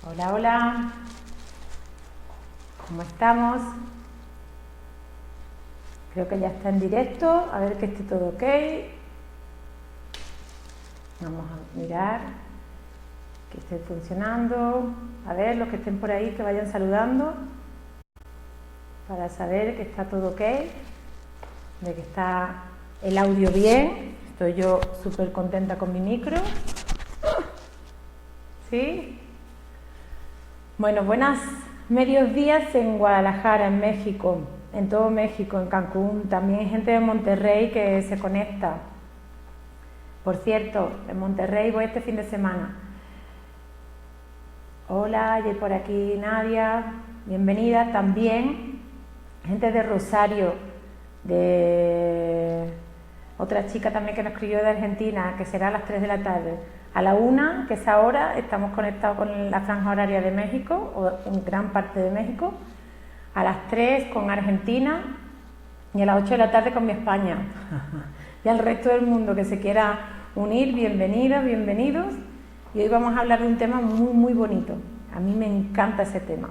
Hola, hola, ¿cómo estamos? Creo que ya está en directo, a ver que esté todo ok. Vamos a mirar que esté funcionando. A ver, los que estén por ahí que vayan saludando para saber que está todo ok, de que está el audio bien. Estoy yo súper contenta con mi micro. ¿Sí? Bueno, buenos medios días en Guadalajara, en México, en todo México, en Cancún. También hay gente de Monterrey que se conecta. Por cierto, en Monterrey voy este fin de semana. Hola, y por aquí Nadia, bienvenida. También gente de Rosario, de otra chica también que nos escribió de Argentina, que será a las 3 de la tarde. A la 1, que es ahora, estamos conectados con la franja horaria de México, o en gran parte de México. A las 3 con Argentina y a las 8 de la tarde con mi España. Y al resto del mundo que se quiera unir, bienvenidas, bienvenidos. Y hoy vamos a hablar de un tema muy, muy bonito. A mí me encanta ese tema.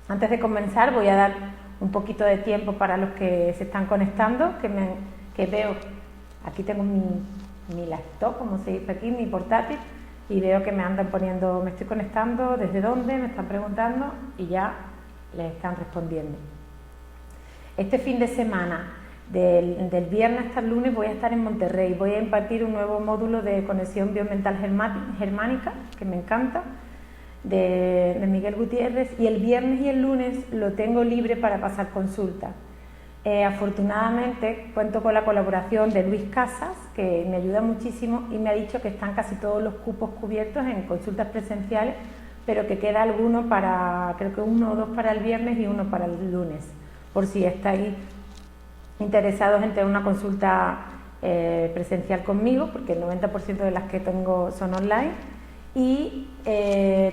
Antes de comenzar voy a dar un poquito de tiempo para los que se están conectando, que veo, aquí tengo mi laptop, como se dice aquí, mi portátil, y veo que me andan poniendo, me estoy conectando, desde dónde, me están preguntando y ya les están respondiendo. Este fin de semana, del viernes hasta el lunes, voy a estar en Monterrey. Voy a impartir un nuevo módulo de conexión biomental germánica, que me encanta, de Miguel Gutiérrez, y el viernes y el lunes lo tengo libre para pasar consulta. Afortunadamente cuento con la colaboración de Luis Casas, que me ayuda muchísimo y me ha dicho que están casi todos los cupos cubiertos en consultas presenciales, pero que queda alguno para, creo que 1 o 2 para el viernes y 1 para el lunes, por si estáis interesados en tener una consulta presencial conmigo, porque el 90% de las que tengo son online, y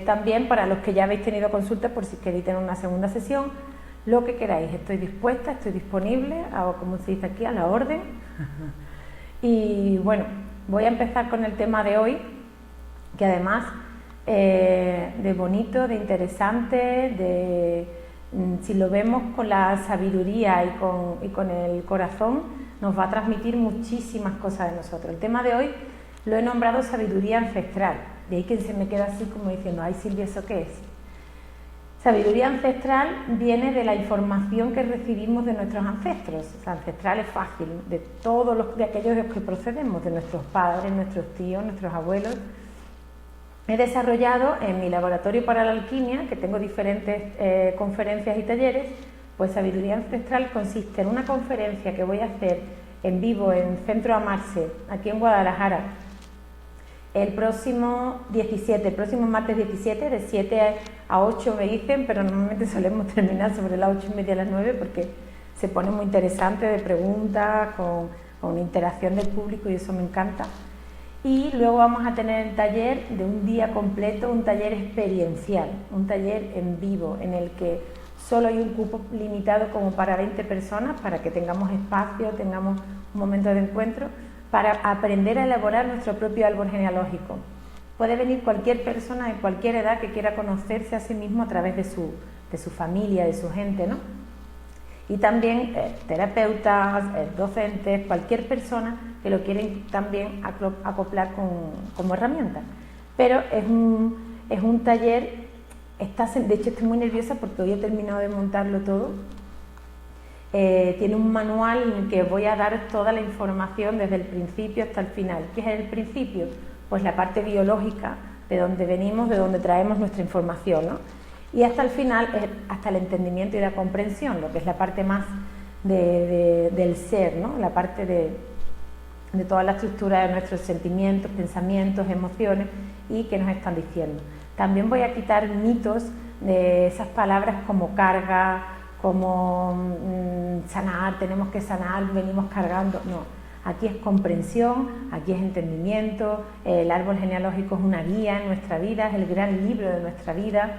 también para los que ya habéis tenido consulta, por si queréis tener una segunda sesión, lo que queráis. Estoy dispuesta, estoy disponible, hago como se dice aquí, a la orden. Y bueno, voy a empezar con el tema de hoy, que además de bonito, de interesante, si lo vemos con la sabiduría y con el corazón, nos va a transmitir muchísimas cosas de nosotros. El tema de hoy lo he nombrado sabiduría ancestral, de ahí que se me queda así como diciendo, ay Silvia, ¿eso qué es? Sabiduría ancestral viene de la información que recibimos de nuestros ancestros. O sea, ancestral es fácil, de aquellos de los que procedemos, de nuestros padres, nuestros tíos, nuestros abuelos. He desarrollado en mi laboratorio para la alquimia, que tengo diferentes conferencias y talleres, pues sabiduría ancestral consiste en una conferencia que voy a hacer en vivo en Centro Amarse, aquí en Guadalajara, el próximo martes 17, de 7 a 8 me dicen, pero normalmente solemos terminar sobre las 8:30 a las 9 porque se pone muy interesante, de preguntas, con interacción del público, y eso me encanta. Y luego vamos a tener el taller de un día completo, un taller experiencial, un taller en vivo, en el que solo hay un cupo limitado como para 20 personas, para que tengamos espacio, tengamos un momento de encuentro, para aprender a elaborar nuestro propio árbol genealógico. Puede venir cualquier persona de cualquier edad que quiera conocerse a sí mismo a través de su familia, de su gente, ¿no? Y también terapeutas, docentes, cualquier persona que lo quieren también acoplar como herramienta. Pero es un taller, de hecho estoy muy nerviosa porque hoy he terminado de montarlo todo. Tiene un manual en el que voy a dar toda la información desde el principio hasta el final. ¿Qué es el principio? Pues la parte biológica, de donde venimos, de donde traemos nuestra información, ¿no? Y hasta el final, hasta el entendimiento y la comprensión, lo que es la parte más del ser, ¿no? La parte de toda la estructura de nuestros sentimientos, pensamientos, emociones, y qué nos están diciendo. También voy a quitar mitos de esas palabras como carga, como sanar, tenemos que sanar, venimos cargando. No, aquí es comprensión, aquí es entendimiento. El árbol genealógico es una guía en nuestra vida, es el gran libro de nuestra vida.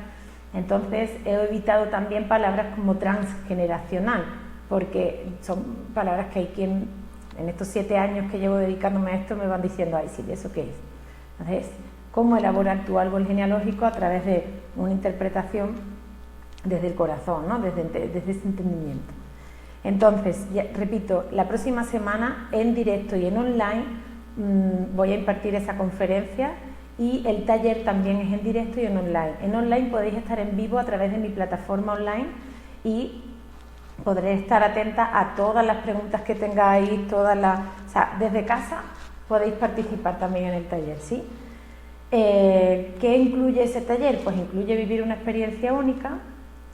Entonces he evitado también palabras como transgeneracional, porque son palabras que hay quien en estos 7 años que llevo dedicándome a esto me van diciendo, ay sí, ¿eso qué es? Entonces cómo elaborar tu árbol genealógico a través de una interpretación desde el corazón, ¿no? desde ese entendimiento. Entonces, ya, repito, la próxima semana en directo y en online voy a impartir esa conferencia, y el taller también es en directo y en online. En online podéis estar en vivo a través de mi plataforma online y podré estar atenta a todas las preguntas que tengáis, o sea, desde casa podéis participar también en el taller, ¿sí? ¿Qué incluye ese taller? Pues incluye vivir una experiencia única,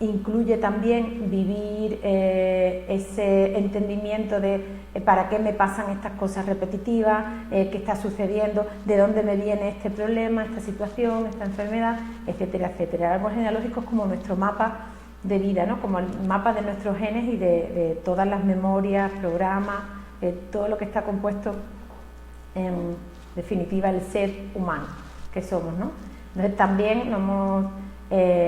incluye también vivir ese entendimiento de para qué me pasan estas cosas repetitivas, qué está sucediendo, de dónde me viene este problema, esta situación, esta enfermedad, etcétera, etcétera. El árbol genealógico es como nuestro mapa de vida, ¿no? Como el mapa de nuestros genes y de todas las memorias, programas, todo lo que está compuesto, en definitiva, el ser humano que somos, ¿no? Entonces también nos hemos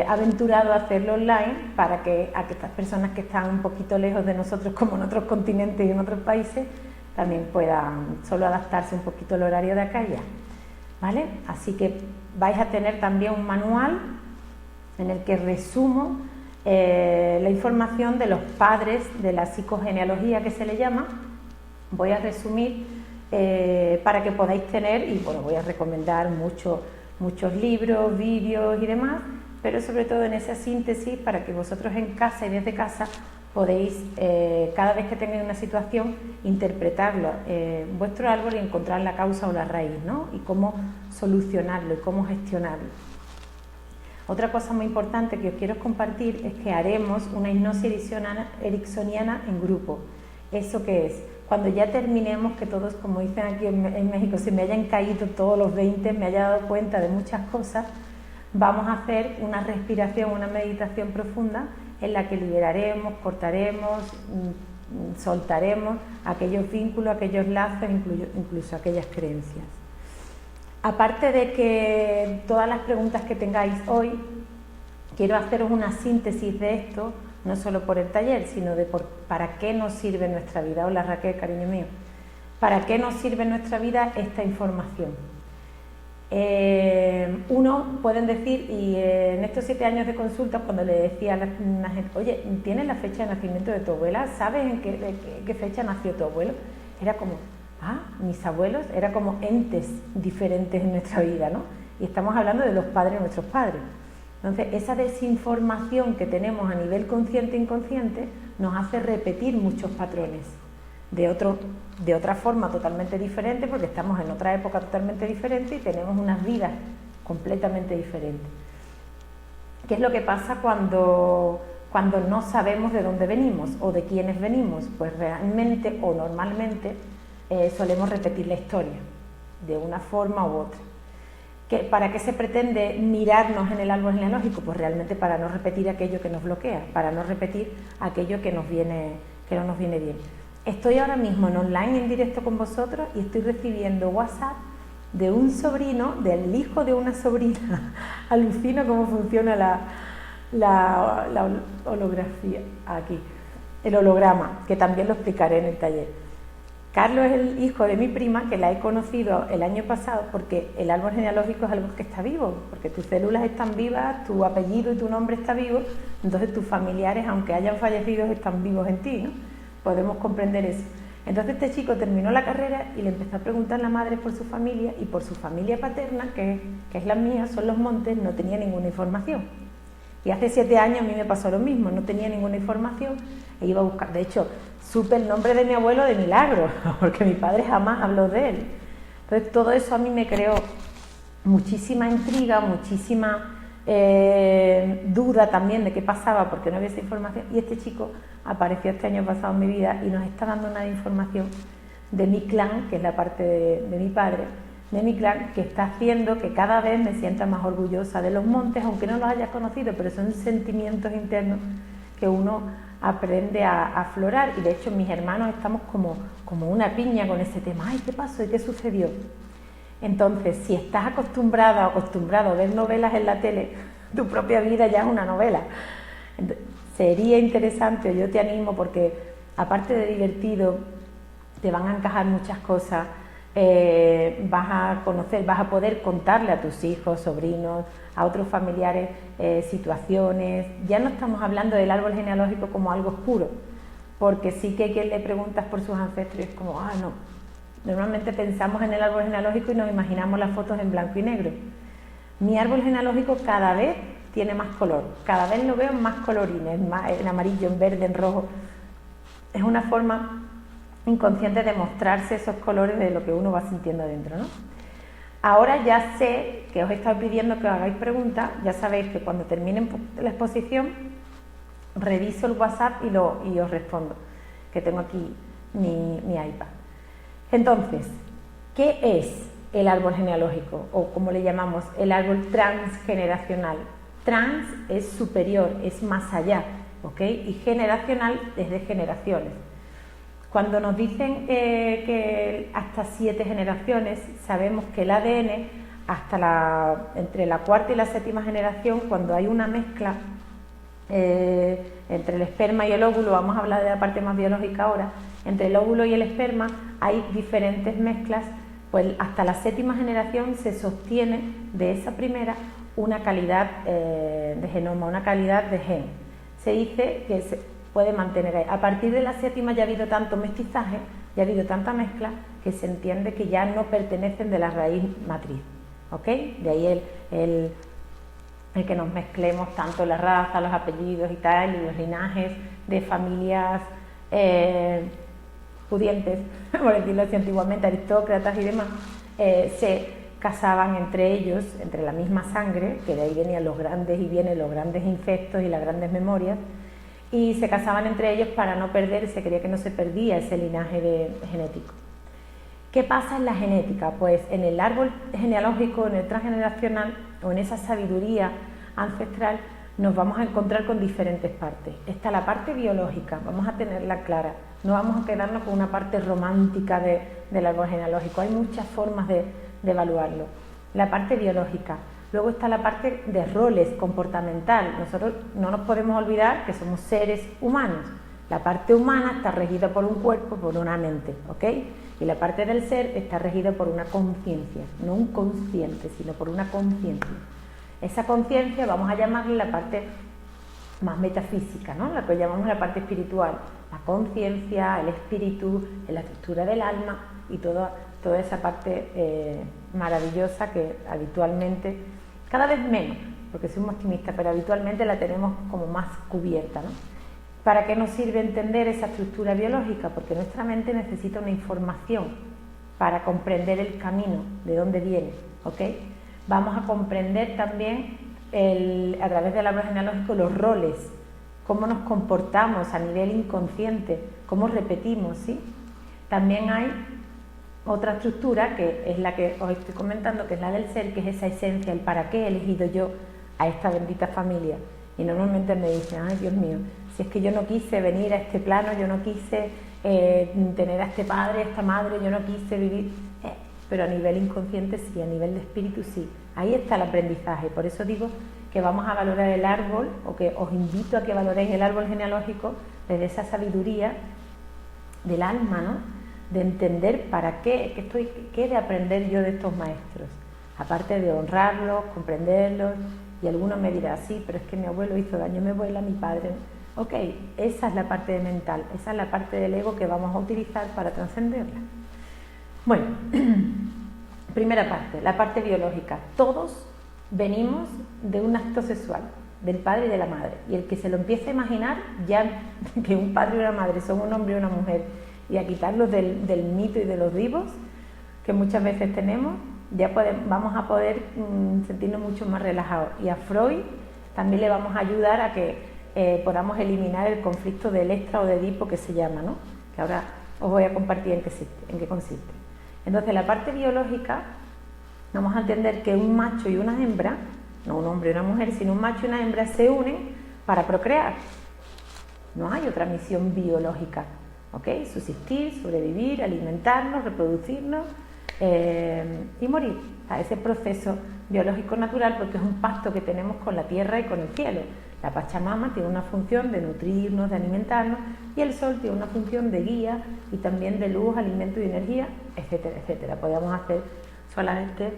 aventurado a hacerlo online para que a estas personas que están un poquito lejos de nosotros, como en otros continentes y en otros países, también puedan solo adaptarse un poquito al horario de acá y allá, ¿vale? Así que vais a tener también un manual en el que resumo la información de los padres de la psicogenealogía, que se le llama. Voy a resumir para que podáis tener, y bueno, voy a recomendar muchos libros, vídeos y demás, pero sobre todo en esa síntesis para que vosotros en casa y desde casa podéis, cada vez que tengáis una situación, interpretarlo vuestro árbol y encontrar la causa o la raíz, ¿no? Y cómo solucionarlo y cómo gestionarlo. Otra cosa muy importante que os quiero compartir es que haremos una hipnosis ericksoniana en grupo. ¿Eso qué es? Cuando ya terminemos, que todos, como dicen aquí en México, se me hayan caído todos los 20, me haya dado cuenta de muchas cosas, vamos a hacer una respiración, una meditación profunda en la que liberaremos, cortaremos, soltaremos aquellos vínculos, aquellos lazos, incluso aquellas creencias. Aparte de que todas las preguntas que tengáis hoy, quiero haceros una síntesis de esto, no solo por el taller, sino de para qué nos sirve nuestra vida. Hola Raquel, cariño mío. ¿Para qué nos sirve en nuestra vida esta información? Uno, pueden decir, y en estos 7 años de consulta, cuando le decía a la gente, oye, ¿tienes la fecha de nacimiento de tu abuela? ¿Sabes en qué fecha nació tu abuelo? Era como, mis abuelos, era como entes diferentes en nuestra vida, ¿no? Y estamos hablando de los padres de nuestros padres. Entonces, esa desinformación que tenemos a nivel consciente e inconsciente nos hace repetir muchos patrones de otra forma totalmente diferente, porque estamos en otra época totalmente diferente y tenemos unas vidas completamente diferentes. ¿Qué es lo que pasa cuando no sabemos de dónde venimos o de quiénes venimos? Pues realmente o normalmente solemos repetir la historia de una forma u otra. ¿Para qué se pretende mirarnos en el árbol genealógico? Pues realmente para no repetir aquello que nos bloquea, para no repetir aquello que no nos viene bien. Estoy ahora mismo en online, en directo con vosotros, y estoy recibiendo WhatsApp de un sobrino, del hijo de una sobrina. Alucino cómo funciona la holografía aquí, el holograma, que también lo explicaré en el taller. Carlos es el hijo de mi prima, que la he conocido el año pasado, porque el árbol genealógico es algo que está vivo, porque tus células están vivas, tu apellido y tu nombre está vivo, entonces tus familiares, aunque hayan fallecido, están vivos en ti, ¿no? Podemos comprender eso. Entonces este chico terminó la carrera y le empezó a preguntar a la madre por su familia, y por su familia paterna, que es la mía, son los Montes, no tenía ninguna información. Y hace 7 años a mí me pasó lo mismo, no tenía ninguna información e iba a buscar. De hecho, supe el nombre de mi abuelo de milagro, porque mi padre jamás habló de él. Entonces todo eso a mí me creó muchísima intriga, muchísima duda también de qué pasaba, porque no había esa información. Y este chico apareció este año pasado en mi vida y nos está dando una información de mi clan, que es la parte de mi padre, de mi clan, que está haciendo que cada vez me sienta más orgullosa de los Montes, aunque no los hayas conocido, pero son sentimientos internos que uno aprende a aflorar. Y de hecho mis hermanos estamos como una piña con ese tema. ¡Ay, qué pasó y qué sucedió! Entonces, si estás acostumbrada o acostumbrado a ver novelas en la tele, tu propia vida ya es una novela. Entonces, sería interesante, yo te animo, porque aparte de divertido, te van a encajar muchas cosas, vas a conocer, vas a poder contarle a tus hijos, sobrinos, a otros familiares situaciones. Ya no estamos hablando del árbol genealógico como algo oscuro, porque sí que quien le preguntas por sus ancestros es como, no. Normalmente pensamos en el árbol genealógico y nos imaginamos las fotos en blanco y negro. Mi árbol genealógico cada vez tiene más color, cada vez lo veo en más colorines, en amarillo, en verde, en rojo. Es una forma inconsciente de mostrarse esos colores de lo que uno va sintiendo dentro, ¿no? Ahora ya sé que os he estado pidiendo que os hagáis preguntas, ya sabéis que cuando termine la exposición reviso el WhatsApp y os respondo, que tengo aquí mi iPad. Entonces, ¿qué es el árbol genealógico? O como le llamamos, el árbol transgeneracional. Trans es superior, es más allá, ¿ok? Y generacional es de generaciones. Cuando nos dicen que hasta 7 generaciones, sabemos que el ADN, entre la cuarta y la séptima generación, cuando hay una mezcla entre el esperma y el óvulo, vamos a hablar de la parte más biológica ahora, entre el óvulo y el esperma hay diferentes mezclas, pues hasta la séptima generación se sostiene de esa primera una calidad de genoma, una calidad de gen. Se dice que se puede mantener ahí. A partir de la séptima ya ha habido tanto mestizaje, ya ha habido tanta mezcla, que se entiende que ya no pertenecen de la raíz matriz, ¿ok? De ahí el que nos mezclemos tanto la raza, los apellidos y tal, y los linajes de familias pudientes, por decirlo así, antiguamente aristócratas y demás, se casaban entre ellos, entre la misma sangre, que de ahí venían los grandes y vienen los grandes infectos y las grandes memorias, y se casaban entre ellos para no perder, se creía que no se perdía ese linaje genético. ¿Qué pasa en la genética? Pues en el árbol genealógico, en el transgeneracional o en esa sabiduría ancestral nos vamos a encontrar con diferentes partes. Está la parte biológica, vamos a tenerla clara, no vamos a quedarnos con una parte romántica del árbol genealógico, hay muchas formas de evaluarlo. La parte biológica, luego está la parte de roles comportamental. Nosotros no nos podemos olvidar que somos seres humanos. La parte humana está regida por un cuerpo, por una mente, ¿ok? Y la parte del ser está regida por una conciencia, no un consciente, sino por una conciencia. Esa conciencia vamos a llamarle la parte más metafísica, ¿no? La que llamamos la parte espiritual. La conciencia, el espíritu, la estructura del alma y toda esa parte maravillosa que habitualmente, cada vez menos, porque soy muy optimista, pero habitualmente la tenemos como más cubierta, ¿no? ¿Para qué nos sirve entender esa estructura biológica? Porque nuestra mente necesita una información para comprender el camino, de dónde viene, ¿ok? Vamos a comprender también a través del árbol genealógico los roles, cómo nos comportamos a nivel inconsciente, cómo repetimos, ¿sí? También hay otra estructura que es la que os estoy comentando, que es la del ser, que es esa esencia, el para qué he elegido yo a esta bendita familia. Y normalmente me dicen, ay Dios mío, si es que yo no quise venir a este plano, yo no quise tener a este padre, a esta madre, yo no quise vivir, pero a nivel inconsciente sí, a nivel de espíritu sí. Ahí está el aprendizaje, por eso digo que vamos a valorar el árbol, o que os invito a que valoréis el árbol genealógico desde esa sabiduría del alma, ¿no? De entender para qué he de aprender yo de estos maestros, aparte de honrarlos, comprenderlos. Y alguno me dirá, sí, pero es que mi abuelo hizo daño a mi abuela, mi padre. Ok, esa es la parte mental, esa es la parte del ego que vamos a utilizar para trascenderla. Bueno, primera parte, la parte biológica. Todos venimos de un acto sexual, del padre y de la madre. Y el que se lo empiece a imaginar, ya que un padre y una madre son un hombre y una mujer, y a quitarlos del mito y de los vivos que muchas veces tenemos, ya vamos a poder sentirnos mucho más relajados. Y a Freud también le vamos a ayudar a que podamos eliminar el conflicto de Electra o de Edipo, que se llama, ¿no? Que ahora os voy a compartir en qué consiste. Entonces, la parte biológica, vamos a entender que un macho y una hembra, no un hombre y una mujer, sino un macho y una hembra se unen para procrear. No hay otra misión biológica, ¿ok? Subsistir, sobrevivir, alimentarnos, reproducirnos y morir. A ese proceso biológico natural porque es un pacto que tenemos con la tierra y con el cielo. La Pachamama tiene una función de nutrirnos, de alimentarnos, y el sol tiene una función de guía y también de luz, alimento y energía, etcétera, etcétera. Podríamos hacer solamente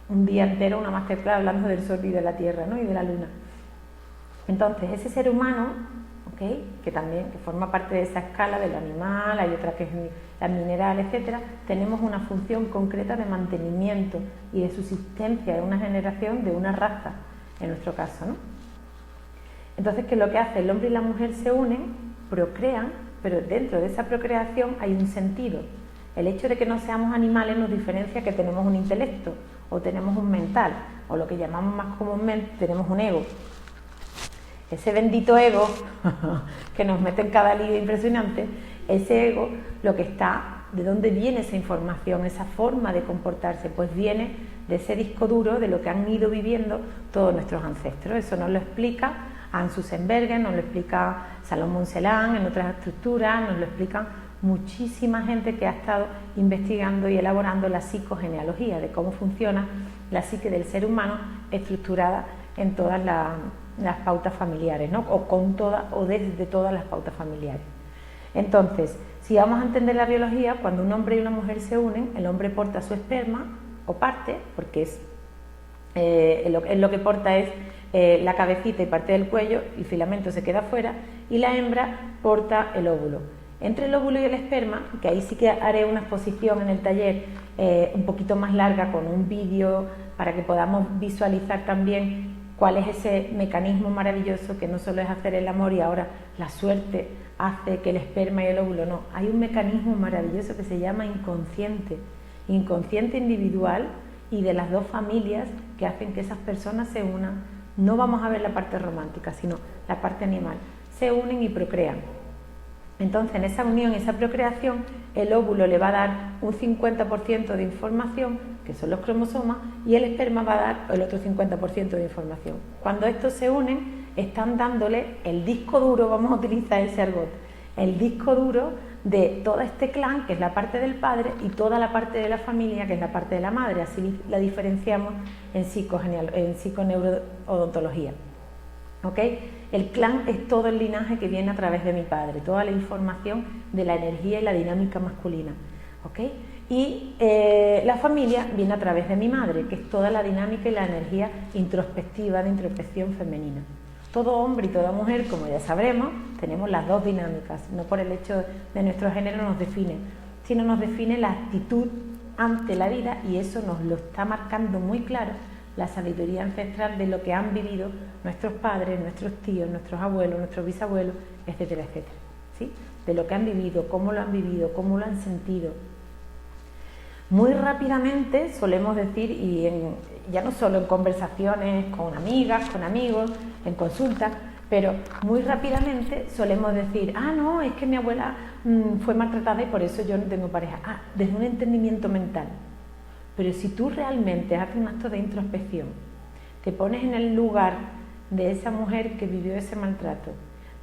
un día entero una masterclass hablando del sol y de la tierra, ¿no? Y de la luna. Entonces, ese ser humano, ¿okay?, que también que forma parte de esa escala del animal, hay otra que es la mineral, etcétera, tenemos una función concreta de mantenimiento y de subsistencia de una generación, de una raza, en nuestro caso, ¿no? Entonces, ¿qué es lo que hace? El hombre y la mujer se unen, procrean, pero dentro de esa procreación hay un sentido. El hecho de que no seamos animales nos diferencia que tenemos un intelecto, o tenemos un mental, o lo que llamamos más comúnmente, tenemos un ego. Ese bendito ego que nos mete en cada lío impresionante, ese ego, lo que está, ¿de dónde viene esa información, esa forma de comportarse? Pues viene de ese disco duro de lo que han ido viviendo todos nuestros ancestros. Eso nos lo explica Hans Sussenberger, nos lo explica Salomón Celan en otras estructuras, nos lo explican muchísima gente que ha estado investigando y elaborando la psicogenealogía, de cómo funciona la psique del ser humano estructurada en todas las pautas familiares, ¿no? O desde todas las pautas familiares. Entonces, si vamos a entender la biología, cuando un hombre y una mujer se unen, el hombre porta su esperma, o parte, porque es lo que porta es la cabecita y parte del cuello, el filamento se queda fuera, y la hembra porta el óvulo. Entre el óvulo y el esperma, que ahí sí que haré una exposición en el taller un poquito más larga con un vídeo para que podamos visualizar también cuál es ese mecanismo maravilloso que no solo es hacer el amor y ahora la suerte hace que el esperma y el óvulo, no, hay un mecanismo maravilloso que se llama inconsciente individual y de las dos familias que hacen que esas personas se unan. No vamos a ver la parte romántica, sino la parte animal. Se unen y procrean. Entonces, en esa unión y esa procreación, el óvulo le va a dar un 50% de información, que son los cromosomas, y el esperma va a dar el otro 50% de información. Cuando estos se unen, están dándole el disco duro, vamos a utilizar ese argot, el disco duro de todo este clan, que es la parte del padre, y toda la parte de la familia, que es la parte de la madre. Así la diferenciamos en psiconeurodontología. ¿Okay? El clan es todo el linaje que viene a través de mi padre, toda la información de la energía y la dinámica masculina. ¿Okay? Y la familia viene a través de mi madre, que es toda la dinámica y la energía introspectiva, de introspección femenina. Todo hombre y toda mujer, como ya sabremos, tenemos las dos dinámicas. No por el hecho de nuestro género nos define, sino nos define la actitud ante la vida, y eso nos lo está marcando muy claro la sabiduría ancestral de lo que han vivido nuestros padres, nuestros tíos, nuestros abuelos, nuestros bisabuelos, etcétera, etcétera. ¿Sí? De lo que han vivido, cómo lo han sentido. Muy rápidamente solemos decir, y ya no solo en conversaciones con amigas, con amigos, en consultas, pero muy rápidamente solemos decir, no, es que mi abuela fue maltratada y por eso yo no tengo pareja. Desde un entendimiento mental. Pero si tú realmente haces un acto de introspección, te pones en el lugar de esa mujer que vivió ese maltrato,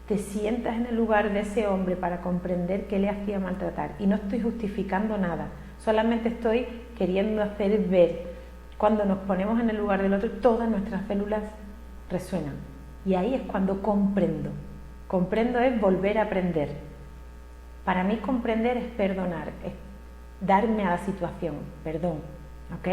te sientas en el lugar de ese hombre para comprender qué le hacía maltratar, y no estoy justificando nada, solamente estoy queriendo hacer ver, cuando nos ponemos en el lugar del otro, todas nuestras células resuenan, y ahí es cuando comprendo. Comprendo es volver a aprender. Para mí comprender es perdonar, es darme a la situación, perdón, ¿ok?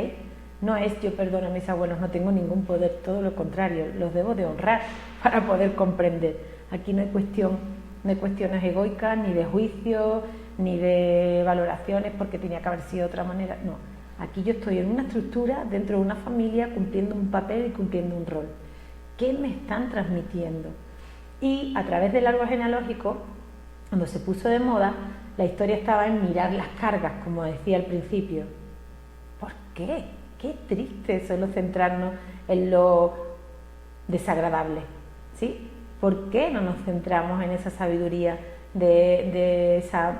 No es yo perdono a mis abuelos, no tengo ningún poder, todo lo contrario, los debo de honrar para poder comprender. Aquí no hay cuestiones egoicas, ni de juicio, ni de valoraciones porque tenía que haber sido de otra manera, no. Aquí yo estoy en una estructura, dentro de una familia, cumpliendo un papel y cumpliendo un rol. ¿Qué me están transmitiendo? Y a través del árbol genealógico, cuando se puso de moda, la historia estaba en mirar las cargas, como decía al principio. ¿Por qué? Qué triste solo centrarnos en lo desagradable, ¿sí? ¿Por qué no nos centramos en esa sabiduría de esas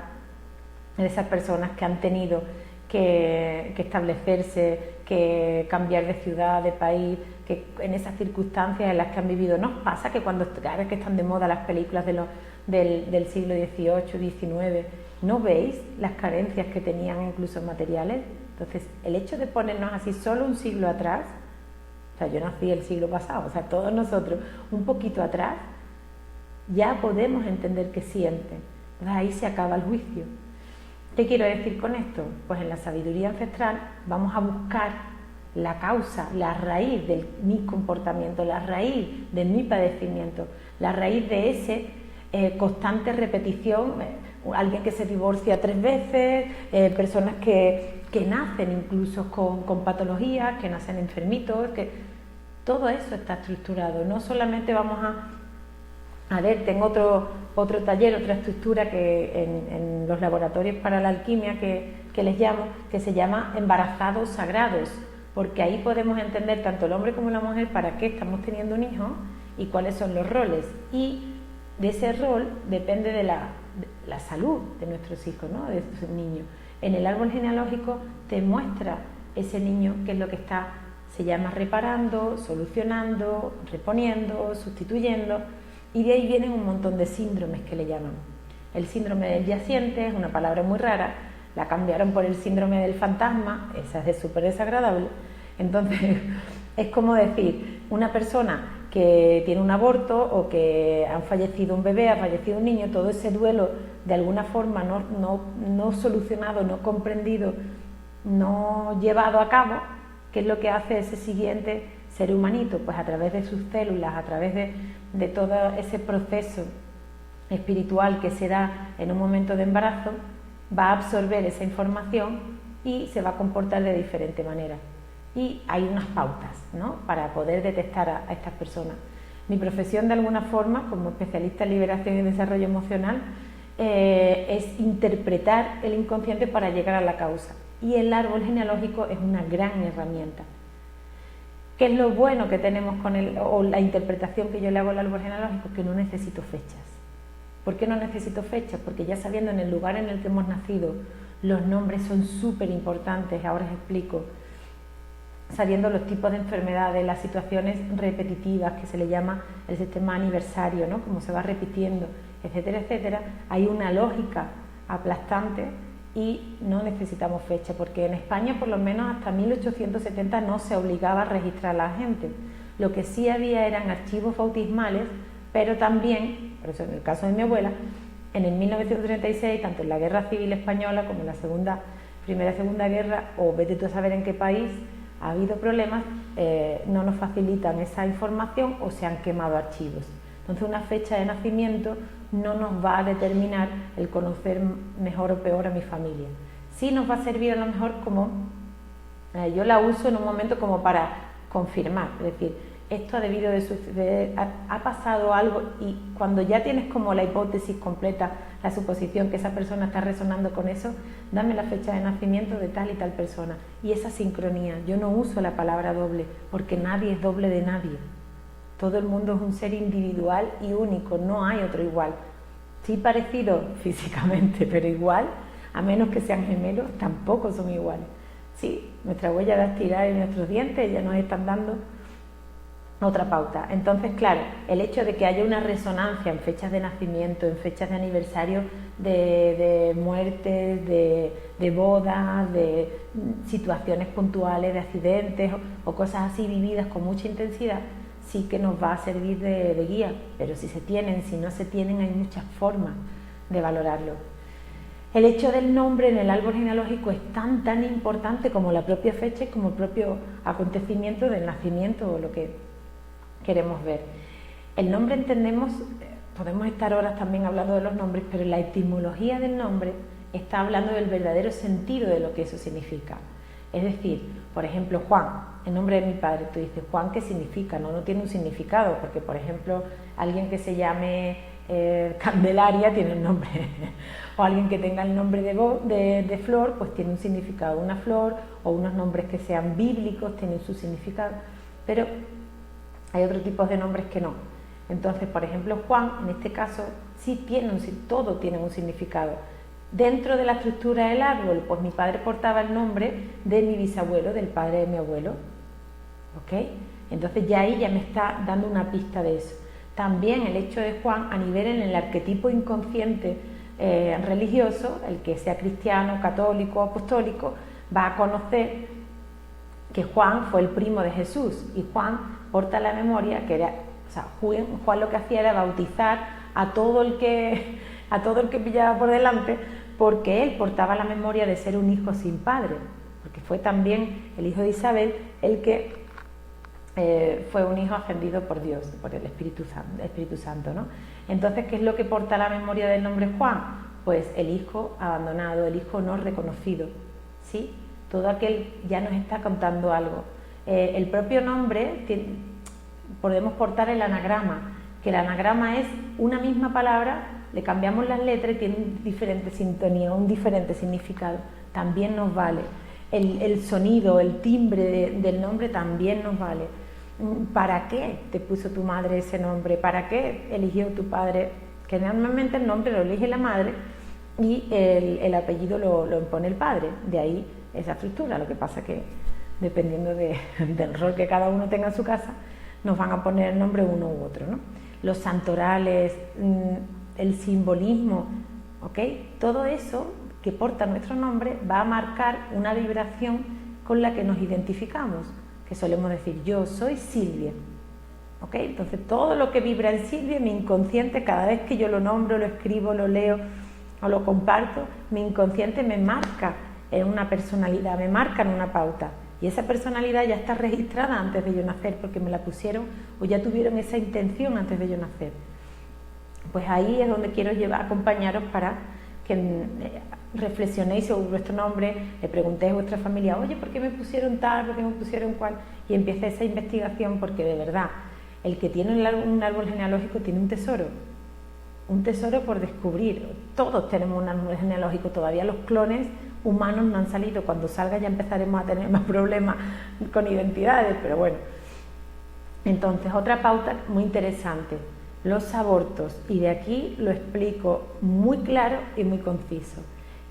personas que han tenido que establecerse, que cambiar de ciudad, de país, que en esas circunstancias en las que han vivido? ¿Nos pasa que cuando ahora que están de moda las películas del siglo XVIII, XIX, ¿no veis las carencias que tenían incluso materiales? Entonces, el hecho de ponernos así solo un siglo atrás sea, yo nací el siglo pasado, o sea, todos nosotros, un poquito atrás, ya podemos entender qué sienten. Entonces ahí se acaba el juicio. ¿Qué quiero decir con esto? Pues en la sabiduría ancestral vamos a buscar la causa, la raíz de mi comportamiento, la raíz de mi padecimiento, la raíz de ese constante repetición, alguien que se divorcia 3 veces, personas que nacen incluso con patologías, que nacen enfermitos, que todo eso está estructurado. No solamente vamos a ver, tengo otro taller, otra estructura que en los laboratorios para la alquimia que les llamo, que se llama embarazados sagrados, porque ahí podemos entender tanto el hombre como la mujer para qué estamos teniendo un hijo y cuáles son los roles. Y de ese rol depende de la salud de nuestros hijos, ¿no? De esos niños. En el árbol genealógico te muestra ese niño qué es lo que se llama reparando, solucionando, reponiendo, sustituyendo, y de ahí vienen un montón de síndromes que le llaman. El síndrome del yaciente es una palabra muy rara, la cambiaron por el síndrome del fantasma, esa es súper desagradable. Entonces es como decir, una persona que tiene un aborto o que han fallecido un bebé, ha fallecido un niño, todo ese duelo de alguna forma no solucionado, no comprendido, no llevado a cabo, ¿qué es lo que hace ese siguiente ser humanito? Pues a través de sus células, a través de todo ese proceso espiritual que se da en un momento de embarazo, va a absorber esa información y se va a comportar de diferente manera. Y hay unas pautas, ¿no?, para poder detectar a estas personas. Mi profesión, de alguna forma, como especialista en liberación y desarrollo emocional, es interpretar el inconsciente para llegar a la causa. Y el árbol genealógico es una gran herramienta. ¿Qué es lo bueno que tenemos o la interpretación que yo le hago al árbol genealógico? Que no necesito fechas. ¿Por qué no necesito fechas? Porque ya sabiendo en el lugar en el que hemos nacido, los nombres son súper importantes, ahora os explico. Sabiendo los tipos de enfermedades, las situaciones repetitivas, que se le llama el sistema aniversario, ¿no?, como se va repitiendo, etcétera, etcétera, hay una lógica aplastante y no necesitamos fecha, porque en España por lo menos hasta 1870 no se obligaba a registrar a la gente. Lo que sí había eran archivos bautismales, pero también, por eso en el caso de mi abuela, en el 1936, tanto en la Guerra Civil Española como en la Primera y Segunda Guerra, o vete tú a saber en qué país, ha habido problemas, no nos facilitan esa información o se han quemado archivos. Entonces una fecha de nacimiento no nos va a determinar el conocer mejor o peor a mi familia. Sí nos va a servir a lo mejor como, yo la uso en un momento como para confirmar, es decir, esto ha debido de suceder, ha pasado algo, y cuando ya tienes como la hipótesis completa, la suposición que esa persona está resonando con eso, dame la fecha de nacimiento de tal y tal persona. Y esa sincronía, yo no uso la palabra doble, porque nadie es doble de nadie. Todo el mundo es un ser individual y único, no hay otro igual. Sí parecido físicamente, pero igual, a menos que sean gemelos, tampoco son iguales. Sí, nuestra huella dactilar y nuestros dientes ya nos están dando otra pauta. Entonces, claro, el hecho de que haya una resonancia en fechas de nacimiento, en fechas de aniversario, de muertes, de bodas, de situaciones puntuales, de accidentes o cosas así vividas con mucha intensidad, sí que nos va a servir de guía. Pero si se tienen, si no se tienen, hay muchas formas de valorarlo. El hecho del nombre en el árbol genealógico es tan importante como la propia fecha y como el propio acontecimiento del nacimiento o lo que queremos ver. El nombre, entendemos, podemos estar horas también hablando de los nombres, pero la etimología del nombre está hablando del verdadero sentido de lo que eso significa. Es decir, por ejemplo, Juan, el nombre de mi padre, tú dices, Juan, ¿qué significa? No tiene un significado, porque por ejemplo, alguien que se llame Candelaria tiene un nombre, o alguien que tenga el nombre de flor, pues tiene un significado, una flor, o unos nombres que sean bíblicos tienen su significado, pero hay otros tipos de nombres que no. Entonces, por ejemplo, Juan, en este caso, todo tiene un significado. Dentro de la estructura del árbol, pues mi padre portaba el nombre de mi bisabuelo, del padre de mi abuelo. ¿Ok? Entonces ya ahí ya me está dando una pista de eso. También el hecho de Juan, a nivel en el arquetipo inconsciente religioso, el que sea cristiano, católico, apostólico, va a conocer que Juan fue el primo de Jesús, y Juan porta la memoria que era, o sea, Juan lo que hacía era bautizar a todo el que pillaba por delante, porque él portaba la memoria de ser un hijo sin padre, porque fue también el hijo de Isabel el que fue un hijo ascendido por Dios, por el Espíritu Santo, ¿no? Entonces, ¿qué es lo que porta la memoria del nombre Juan? Pues el hijo abandonado, el hijo no reconocido, ¿sí? Todo aquel ya nos está contando algo. El propio nombre, podemos portar el anagrama, que el anagrama es una misma palabra, le cambiamos las letras y tiene un diferente sintonía, un diferente significado, también nos vale. El sonido, el timbre del nombre también nos vale. ¿Para qué te puso tu madre ese nombre? ¿Para qué eligió tu padre? Que normalmente el nombre lo elige la madre y el apellido lo impone el padre, de ahí esa estructura. Lo que pasa que dependiendo del rol que cada uno tenga en su casa, nos van a poner el nombre uno u otro, ¿no? Los santorales, el simbolismo, ¿ok? Todo eso que porta nuestro nombre va a marcar una vibración con la que nos identificamos, que solemos decir, yo soy Silvia, ¿ok? Entonces todo lo que vibra en Silvia, mi inconsciente, cada vez que yo lo nombro, lo escribo, lo leo o lo comparto, mi inconsciente me marca en una personalidad, me marca en una pauta, y esa personalidad ya está registrada antes de yo nacer, porque me la pusieron o ya tuvieron esa intención antes de yo nacer. Pues ahí es donde quiero acompañaros para que reflexionéis sobre vuestro nombre, le preguntéis a vuestra familia, oye, ¿por qué me pusieron tal? ¿Por qué me pusieron cual? Y empiece esa investigación, porque de verdad, el que tiene un árbol genealógico tiene un tesoro por descubrir. Todos tenemos un árbol genealógico, todavía los clones humanos no han salido, cuando salga ya empezaremos a tener más problemas con identidades, pero bueno. Entonces, otra pauta muy interesante, los abortos, y de aquí lo explico muy claro y muy conciso.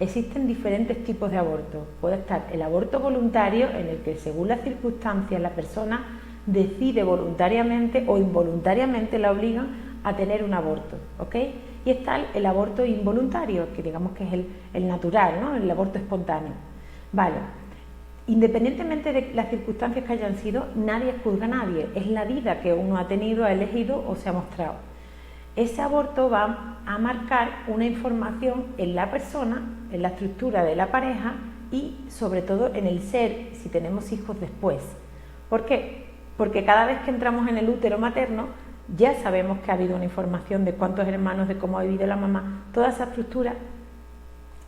Existen diferentes tipos de aborto. Puede estar el aborto voluntario, en el que según las circunstancias la persona decide voluntariamente o involuntariamente, la obligan a tener un aborto, ¿ok? Y está el aborto involuntario, que digamos que es el natural, ¿no? El aborto espontáneo. Vale, independientemente de las circunstancias que hayan sido, nadie juzga a nadie, es la vida que uno ha tenido, ha elegido o se ha mostrado. Ese aborto va a marcar una información en la persona, en la estructura de la pareja y sobre todo en el ser, si tenemos hijos después. ¿Por qué? Porque cada vez que entramos en el útero materno ya sabemos que ha habido una información de cuántos hermanos, de cómo ha vivido la mamá. Toda esa estructura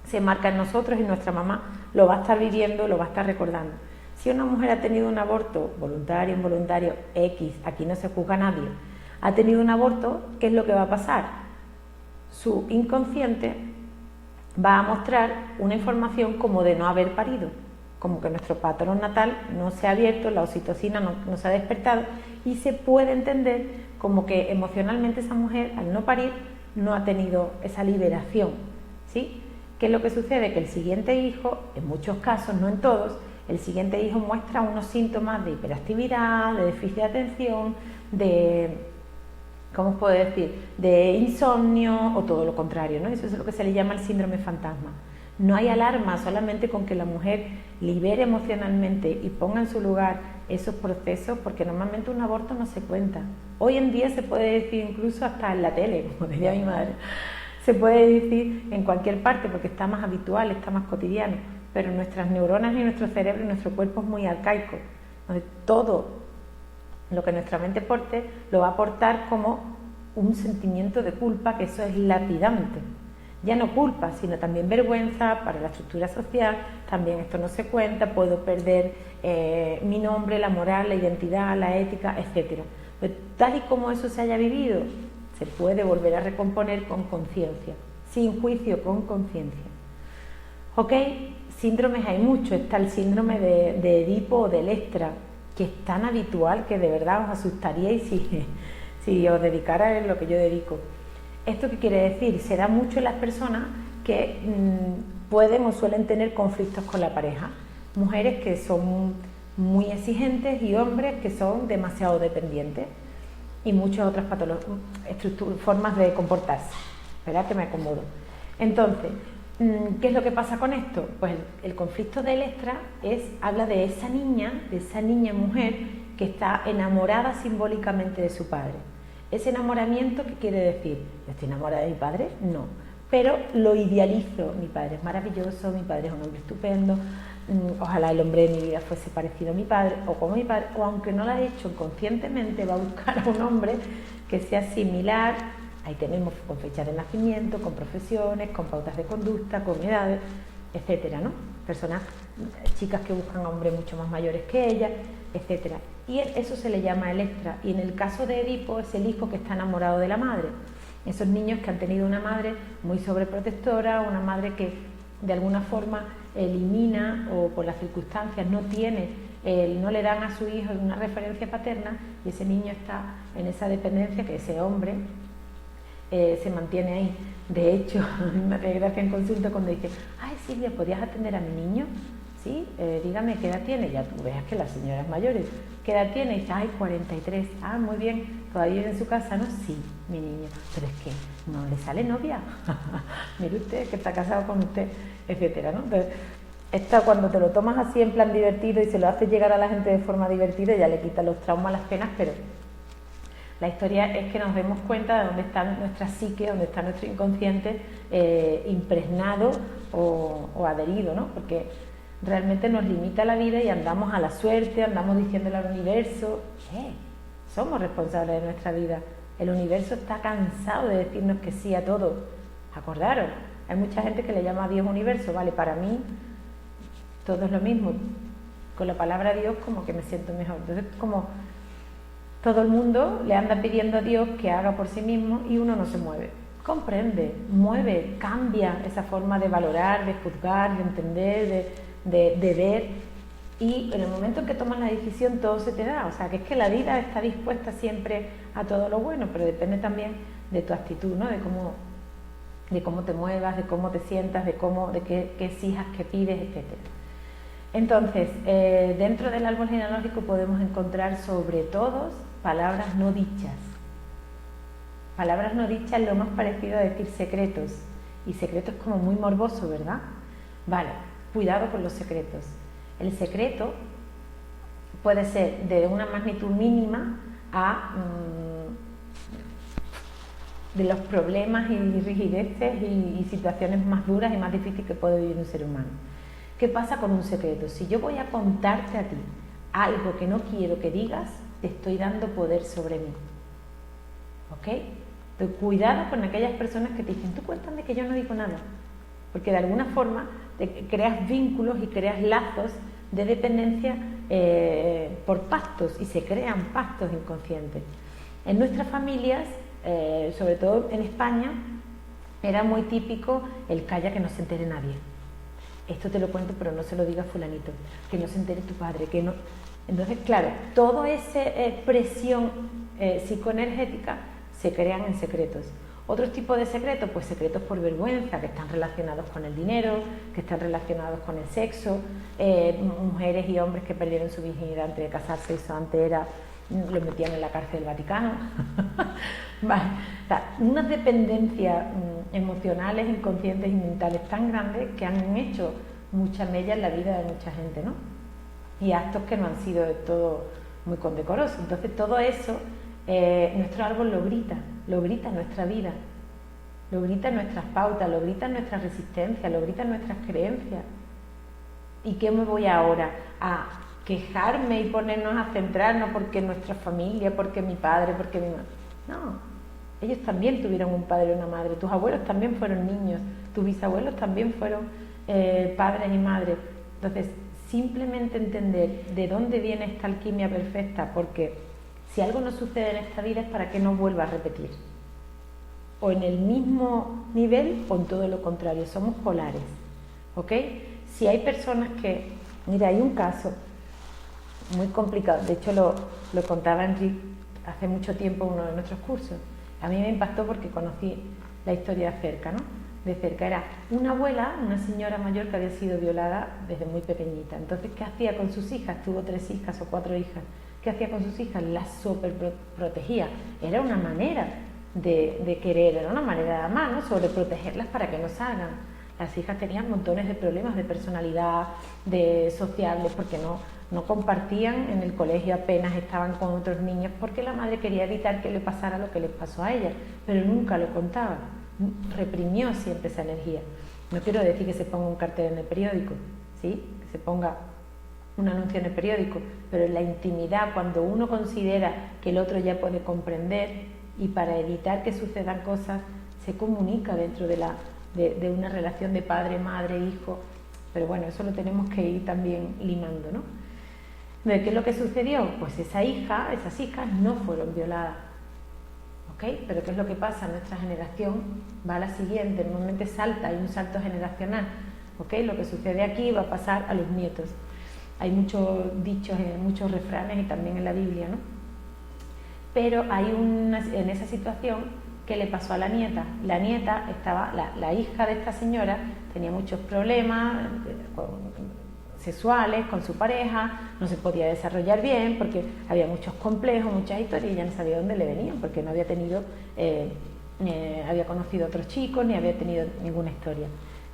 se marca en nosotros y nuestra mamá lo va a estar viviendo, lo va a estar recordando. Si una mujer ha tenido un aborto voluntario, involuntario, X, aquí no se juzga a nadie, ha tenido un aborto, ¿qué es lo que va a pasar? Su inconsciente va a mostrar una información como de no haber parido, como que nuestro patrón natal no se ha abierto, la oxitocina no se ha despertado, y se puede entender como que emocionalmente esa mujer, al no parir, no ha tenido esa liberación, ¿sí? ¿Qué es lo que sucede? Que el siguiente hijo, en muchos casos, no en todos, el siguiente hijo muestra unos síntomas de hiperactividad, de déficit de atención, de, ¿cómo os puedo decir?, de insomnio o todo lo contrario, ¿no? Eso es lo que se le llama el síndrome fantasma. No hay alarma, solamente con que la mujer libere emocionalmente y ponga en su lugar esos procesos, porque normalmente un aborto no se cuenta. Hoy en día se puede decir incluso hasta en la tele, como decía mi madre, se puede decir en cualquier parte porque está más habitual, está más cotidiano, pero nuestras neuronas y nuestro cerebro y nuestro cuerpo es muy arcaico. Entonces, todo lo que nuestra mente porte lo va a aportar como un sentimiento de culpa, que eso es lapidante. Ya no culpa, sino también vergüenza para la estructura social, también esto no se cuenta, puedo perder mi nombre, la moral, la identidad, la ética, etc. Pues, tal y como eso se haya vivido, se puede volver a recomponer con conciencia, sin juicio, con conciencia. ¿Ok? Síndromes hay muchos, está el síndrome de Edipo o de Electra, que es tan habitual que de verdad os asustaríais si os dedicara a lo que yo dedico. ¿Esto qué quiere decir? Se da mucho en las personas que pueden o suelen tener conflictos con la pareja. Mujeres que son muy exigentes y hombres que son demasiado dependientes. Y muchas otras formas de comportarse. Esperad que me acomodo. Entonces, ¿Qué es lo que pasa con esto? Pues el conflicto de Electra habla de esa niña mujer que está enamorada simbólicamente de su padre. ¿Ese enamoramiento qué quiere decir? ¿Yo estoy enamorada de mi padre? No. Pero lo idealizo. Mi padre es maravilloso, mi padre es un hombre estupendo, ojalá el hombre de mi vida fuese parecido a mi padre o como mi padre, o aunque no lo haya hecho conscientemente, va a buscar a un hombre que sea similar. Ahí tenemos con fechas de nacimiento, con profesiones, con pautas de conducta, con edades, etcétera, ¿no? Personas, chicas que buscan a hombres mucho más mayores que ellas, etcétera. Y eso se le llama Electra. Y en el caso de Edipo es el hijo que está enamorado de la madre. Esos niños que han tenido una madre muy sobreprotectora, una madre que de alguna forma elimina o por las circunstancias no le dan a su hijo una referencia paterna, y ese niño está en esa dependencia que ese hombre se mantiene ahí. De hecho, me hace gracia en consulta cuando dice: ay Silvia, ¿podrías atender a mi niño? Sí, dígame, ¿qué edad tiene? Ya tú veas que las señoras mayores, ¿qué edad tiene? Y dice: ay, 43. Ah, muy bien, ¿todavía vive en su casa? No, sí, mi niño. Pero es que no le sale novia. Mire usted que está casado con usted, etcétera, ¿no? Entonces, cuando te lo tomas así en plan divertido y se lo haces llegar a la gente de forma divertida, ya le quita los traumas, las penas, pero la historia es que nos demos cuenta de dónde está nuestra psique, dónde está nuestro inconsciente impregnado o adherido, ¿no? Porque realmente nos limita la vida y andamos a la suerte, andamos diciéndole al universo: somos responsables de nuestra vida. El universo está cansado de decirnos que sí a todo. Acordaros, hay mucha gente que le llama a Dios universo, vale, para mí todo es lo mismo. Con la palabra Dios como que me siento mejor. Entonces, como todo el mundo le anda pidiendo a Dios que haga por sí mismo y uno no se mueve. Comprende, mueve, cambia esa forma de valorar, de juzgar, de entender, de ver, y en el momento en que tomas la decisión todo se te da. O sea, que es que la vida está dispuesta siempre a todo lo bueno, pero depende también de tu actitud, ¿no? De cómo te muevas, de cómo te sientas, de qué exijas, qué pides, etcétera. Entonces, dentro del árbol genealógico podemos encontrar sobre todo palabras no dichas. Palabras no dichas es lo más parecido a decir secretos. Y secretos como muy morboso, ¿verdad? Vale, cuidado con los secretos. El secreto puede ser de una magnitud mínima a de los problemas y rigideces y situaciones más duras y más difíciles que puede vivir un ser humano. ¿Qué pasa con un secreto? Si yo voy a contarte a ti algo que no quiero que digas, te estoy dando poder sobre mí. ¿Ok? Entonces, cuidado con aquellas personas que te dicen: tú cuéntame que yo no digo nada. Porque de alguna forma te creas vínculos y creas lazos de dependencia por pactos, y se crean pactos inconscientes. En nuestras familias, sobre todo en España, era muy típico el calla que no se entere nadie. Esto te lo cuento, pero no se lo diga fulanito, que no se entere tu padre, que no. Entonces, claro, toda esa presión psicoenergética se crean en secretos. Otros tipos de secretos, pues secretos por vergüenza, que están relacionados con el dinero, que están relacionados con el sexo, mujeres y hombres que perdieron su virginidad antes de casarse y eso antes era, los metían en la cárcel del Vaticano. Vale. O sea, unas dependencias emocionales, inconscientes y mentales tan grandes que han hecho mucha mella en la vida de mucha gente, ¿no? Y actos que no han sido de todo muy condecorosos. Entonces todo eso, nuestro árbol lo grita en nuestra vida, lo grita en nuestras pautas, lo grita en nuestra resistencia, lo grita en nuestras creencias. ¿Y qué me voy ahora? A quejarme y ponernos a centrarnos porque nuestra familia, porque mi padre, porque mi madre. No, ellos también tuvieron un padre y una madre, tus abuelos también fueron niños, tus bisabuelos también fueron padres y madres. Entonces, simplemente entender de dónde viene esta alquimia perfecta, porque si algo no sucede en esta vida es para que no vuelva a repetir. O en el mismo nivel o en todo lo contrario, somos polares. ¿Ok? Si hay personas que... Mira, hay un caso muy complicado, de hecho lo contaba Enrique hace mucho tiempo en uno de nuestros cursos. A mí me impactó porque conocí la historia de cerca, ¿no? De cerca era una abuela, una señora mayor que había sido violada desde muy pequeñita. Entonces, ¿qué hacía con sus hijas? Tuvo 3 hijas o 4 hijas. ¿Qué hacía con sus hijas? Las sobreprotegía. Era una manera de querer, era una manera de amar, ¿no? Sobreprotegerlas para que no salgan. Las hijas tenían montones de problemas de personalidad, de sociables, porque no compartían en el colegio, apenas estaban con otros niños, porque la madre quería evitar que le pasara lo que les pasó a ella, pero nunca lo contaba, reprimió siempre esa energía. No quiero decir que se ponga un cartel en el periódico, ¿sí? Que se ponga un anuncio en el periódico, pero en la intimidad, cuando uno considera que el otro ya puede comprender, y para evitar que sucedan cosas, se comunica dentro de una relación de padre, madre, hijo, pero bueno, eso lo tenemos que ir también limando, ¿no? ¿Qué es lo que sucedió? Pues esas hijas no fueron violadas, ¿ok? Pero ¿qué es lo que pasa? Nuestra generación va a la siguiente, normalmente salta, hay un salto generacional, ¿ok? Lo que sucede aquí va a pasar a los nietos. Hay muchos dichos, muchos refranes y también en la Biblia, ¿no? Pero hay en esa situación que le pasó a la nieta. La nieta estaba, la hija de esta señora tenía muchos problemas sexuales con su pareja, no se podía desarrollar bien porque había muchos complejos, muchas historias y ella no sabía dónde le venían porque no había tenido, había conocido a otros chicos ni había tenido ninguna historia.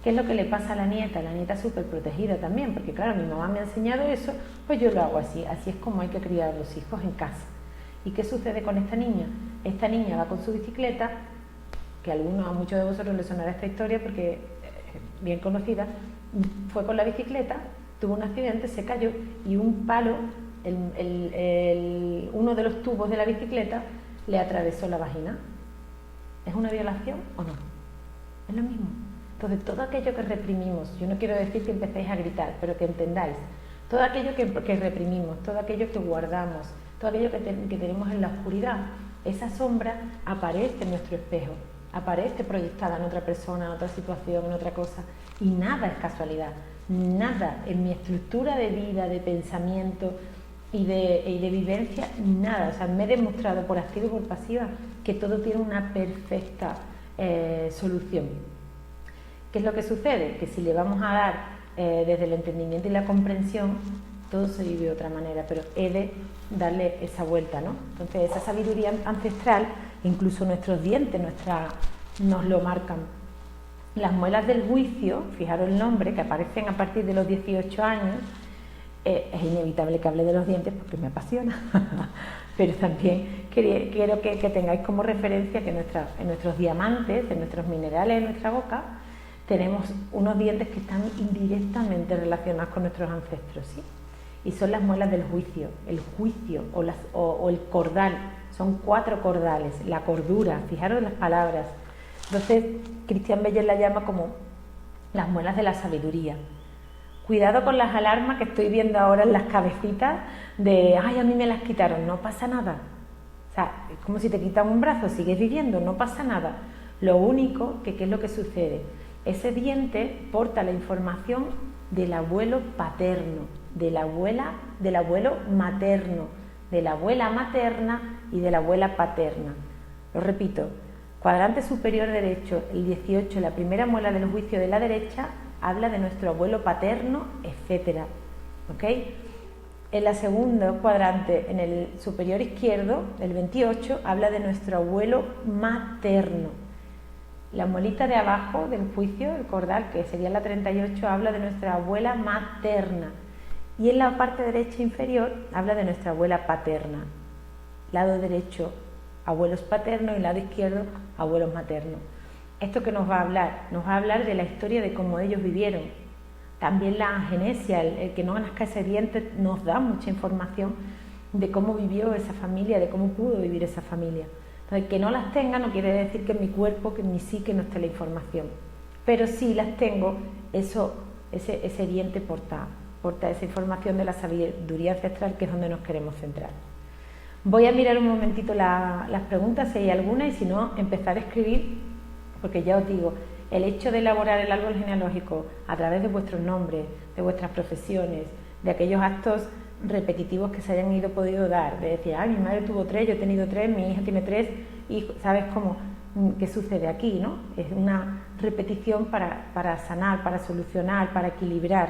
¿Qué es lo que le pasa a la nieta? La nieta súper protegida también, porque claro, mi mamá me ha enseñado eso, pues yo lo hago así, así es como hay que criar a los hijos en casa. ¿Y qué sucede con esta niña? Esta niña va con su bicicleta, que a muchos de vosotros les sonará esta historia porque es bien conocida, fue con la bicicleta, tuvo un accidente, se cayó y un palo, uno de los tubos de la bicicleta le atravesó la vagina. ¿Es una violación o no? Es lo mismo. Entonces, todo aquello que reprimimos, yo no quiero decir que empecéis a gritar, pero que entendáis, todo aquello que reprimimos, todo aquello que guardamos, todo aquello que tenemos en la oscuridad, esa sombra aparece en nuestro espejo, aparece proyectada en otra persona, en otra situación, en otra cosa, y nada es casualidad, nada en mi estructura de vida, de pensamiento y de vivencia, nada. O sea, me he demostrado por activa y por pasiva que todo tiene una perfecta solución. ¿Qué es lo que sucede? Que si le vamos a dar desde el entendimiento y la comprensión, todo se vive de otra manera, pero he de darle esa vuelta, ¿no? Entonces, esa sabiduría ancestral, incluso nuestros dientes nos lo marcan. Las muelas del juicio, fijaros el nombre, que aparecen a partir de los 18 años, es inevitable que hable de los dientes porque me apasiona, pero también quiero que tengáis como referencia que en nuestros diamantes, en nuestros minerales, en nuestra boca, tenemos unos dientes que están indirectamente relacionados con nuestros ancestros, ¿sí? Y son las muelas del juicio, el juicio o el cordal, son 4 cordales, la cordura, fijaros en las palabras. Entonces, Christian Beyer la llama como las muelas de la sabiduría. Cuidado con las alarmas que estoy viendo ahora en las cabecitas de, ay, a mí me las quitaron, no pasa nada. O sea, es como si te quitan un brazo, sigues viviendo, no pasa nada. Lo único que, ¿qué es lo que sucede? Ese diente porta la información del abuelo paterno, del abuelo materno, de la abuela materna y de la abuela paterna. Lo repito, cuadrante superior derecho, el 18, la primera muela del juicio de la derecha, habla de nuestro abuelo paterno, etc. ¿Ok? En la segunda cuadrante, en el superior izquierdo, el 28, habla de nuestro abuelo materno. La muelita de abajo del juicio, el cordal, que sería la 38, habla de nuestra abuela materna. Y en la parte derecha inferior habla de nuestra abuela paterna. Lado derecho, abuelos paternos, y lado izquierdo, abuelos maternos. ¿Esto qué nos va a hablar? Nos va a hablar de la historia de cómo ellos vivieron. También la agenesia, el que no nazca ese diente, nos da mucha información de cómo vivió esa familia, de cómo pudo vivir esa familia. Entonces, que no las tenga no quiere decir que en mi cuerpo, que en mi psique no esté la información. Pero si las tengo, ese diente porta esa información de la sabiduría ancestral, que es donde nos queremos centrar. Voy a mirar un momentito las preguntas, si hay alguna, y si no, empezar a escribir, porque ya os digo, el hecho de elaborar el árbol genealógico a través de vuestros nombres, de vuestras profesiones, de aquellos actos repetitivos que se hayan podido dar, de decir, mi madre tuvo 3, yo he tenido 3, mi hija tiene 3, y ¿sabes cómo? ¿Qué sucede aquí, no? Es una repetición para sanar, para solucionar, para equilibrar,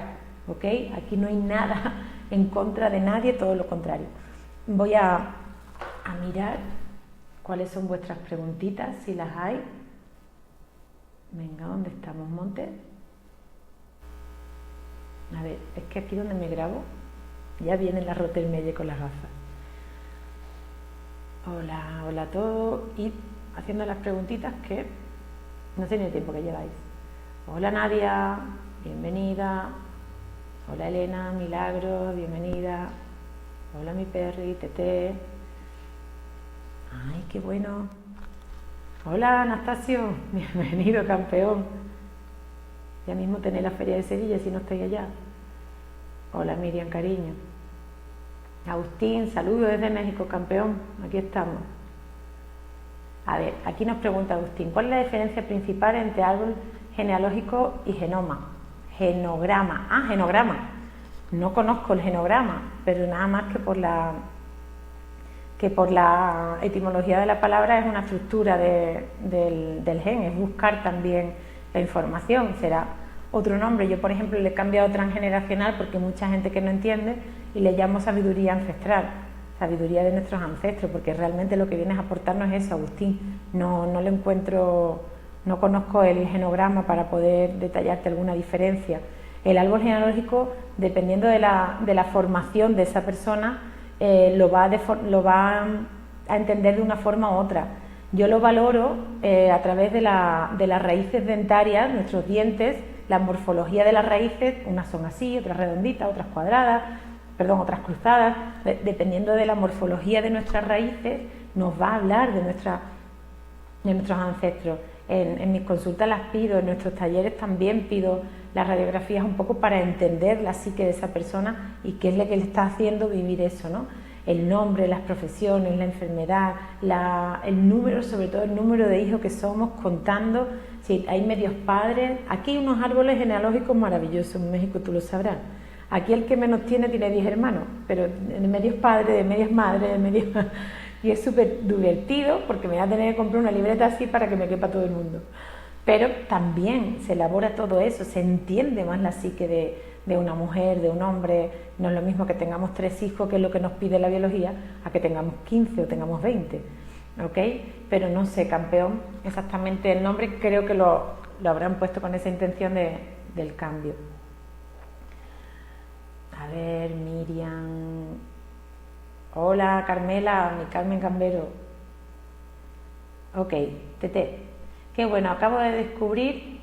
¿ok? Aquí no hay nada en contra de nadie, todo lo contrario. Voy a mirar cuáles son vuestras preguntitas, si las hay. Venga, ¿dónde estamos, Monte? A ver, es que aquí donde me grabo ya viene la Rottermeier con las gafas. Hola, hola a todos, y haciendo las preguntitas que no sé ni el tiempo que lleváis. Hola Nadia, bienvenida. Hola Elena, Milagro, bienvenida. Hola mi perri, Tete. Ay, qué bueno. Hola Anastasio, bienvenido campeón. Ya mismo tenéis la feria de Sevilla si no estáis allá. Hola Miriam, cariño. Agustín, saludos desde México, campeón. Aquí estamos. A ver, aquí nos pregunta Agustín, ¿cuál es la diferencia principal entre árbol genealógico y genoma? Genograma. Ah, genograma. No conozco el genograma, pero nada más que por la etimología de la palabra es una estructura del gen, es buscar también la información, será otro nombre. Yo, por ejemplo, le he cambiado transgeneracional porque hay mucha gente que no entiende y le llamo sabiduría ancestral, sabiduría de nuestros ancestros, porque realmente lo que vienes a aportarnos es eso, Agustín. No le encuentro, no conozco el genograma para poder detallarte alguna diferencia. El árbol genealógico, dependiendo de la formación de esa persona, lo va a entender de una forma u otra. Yo lo valoro a través de las raíces dentarias, nuestros dientes, la morfología de las raíces, unas son así, otras redonditas, otras cuadradas, otras cruzadas. Dependiendo de la morfología de nuestras raíces, nos va a hablar de nuestros ancestros. En mis consultas las pido, en nuestros talleres también pido las radiografías un poco para entender la psique de esa persona y qué es lo que le está haciendo vivir eso, ¿no? El nombre, las profesiones, la enfermedad, el número, sobre todo el número de hijos que somos, contando si hay medios padres. Aquí hay unos árboles genealógicos maravillosos, en México tú lo sabrás. Aquí el que menos tiene 10 hermanos, pero de medios padres, de medias madres, de medios... Y es súper divertido porque me voy a tener que comprar una libreta así para que me quepa todo el mundo. Pero también se elabora todo eso, se entiende más la psique de una mujer, de un hombre. No es lo mismo que tengamos 3 hijos, que es lo que nos pide la biología, a que tengamos 15 o tengamos 20, ¿ok? Pero no sé, campeón, exactamente el nombre, creo que lo habrán puesto con esa intención del cambio. A ver, Miriam... Hola Carmela, mi Carmen Cambero. Ok, Tete. Qué bueno, acabo de descubrir,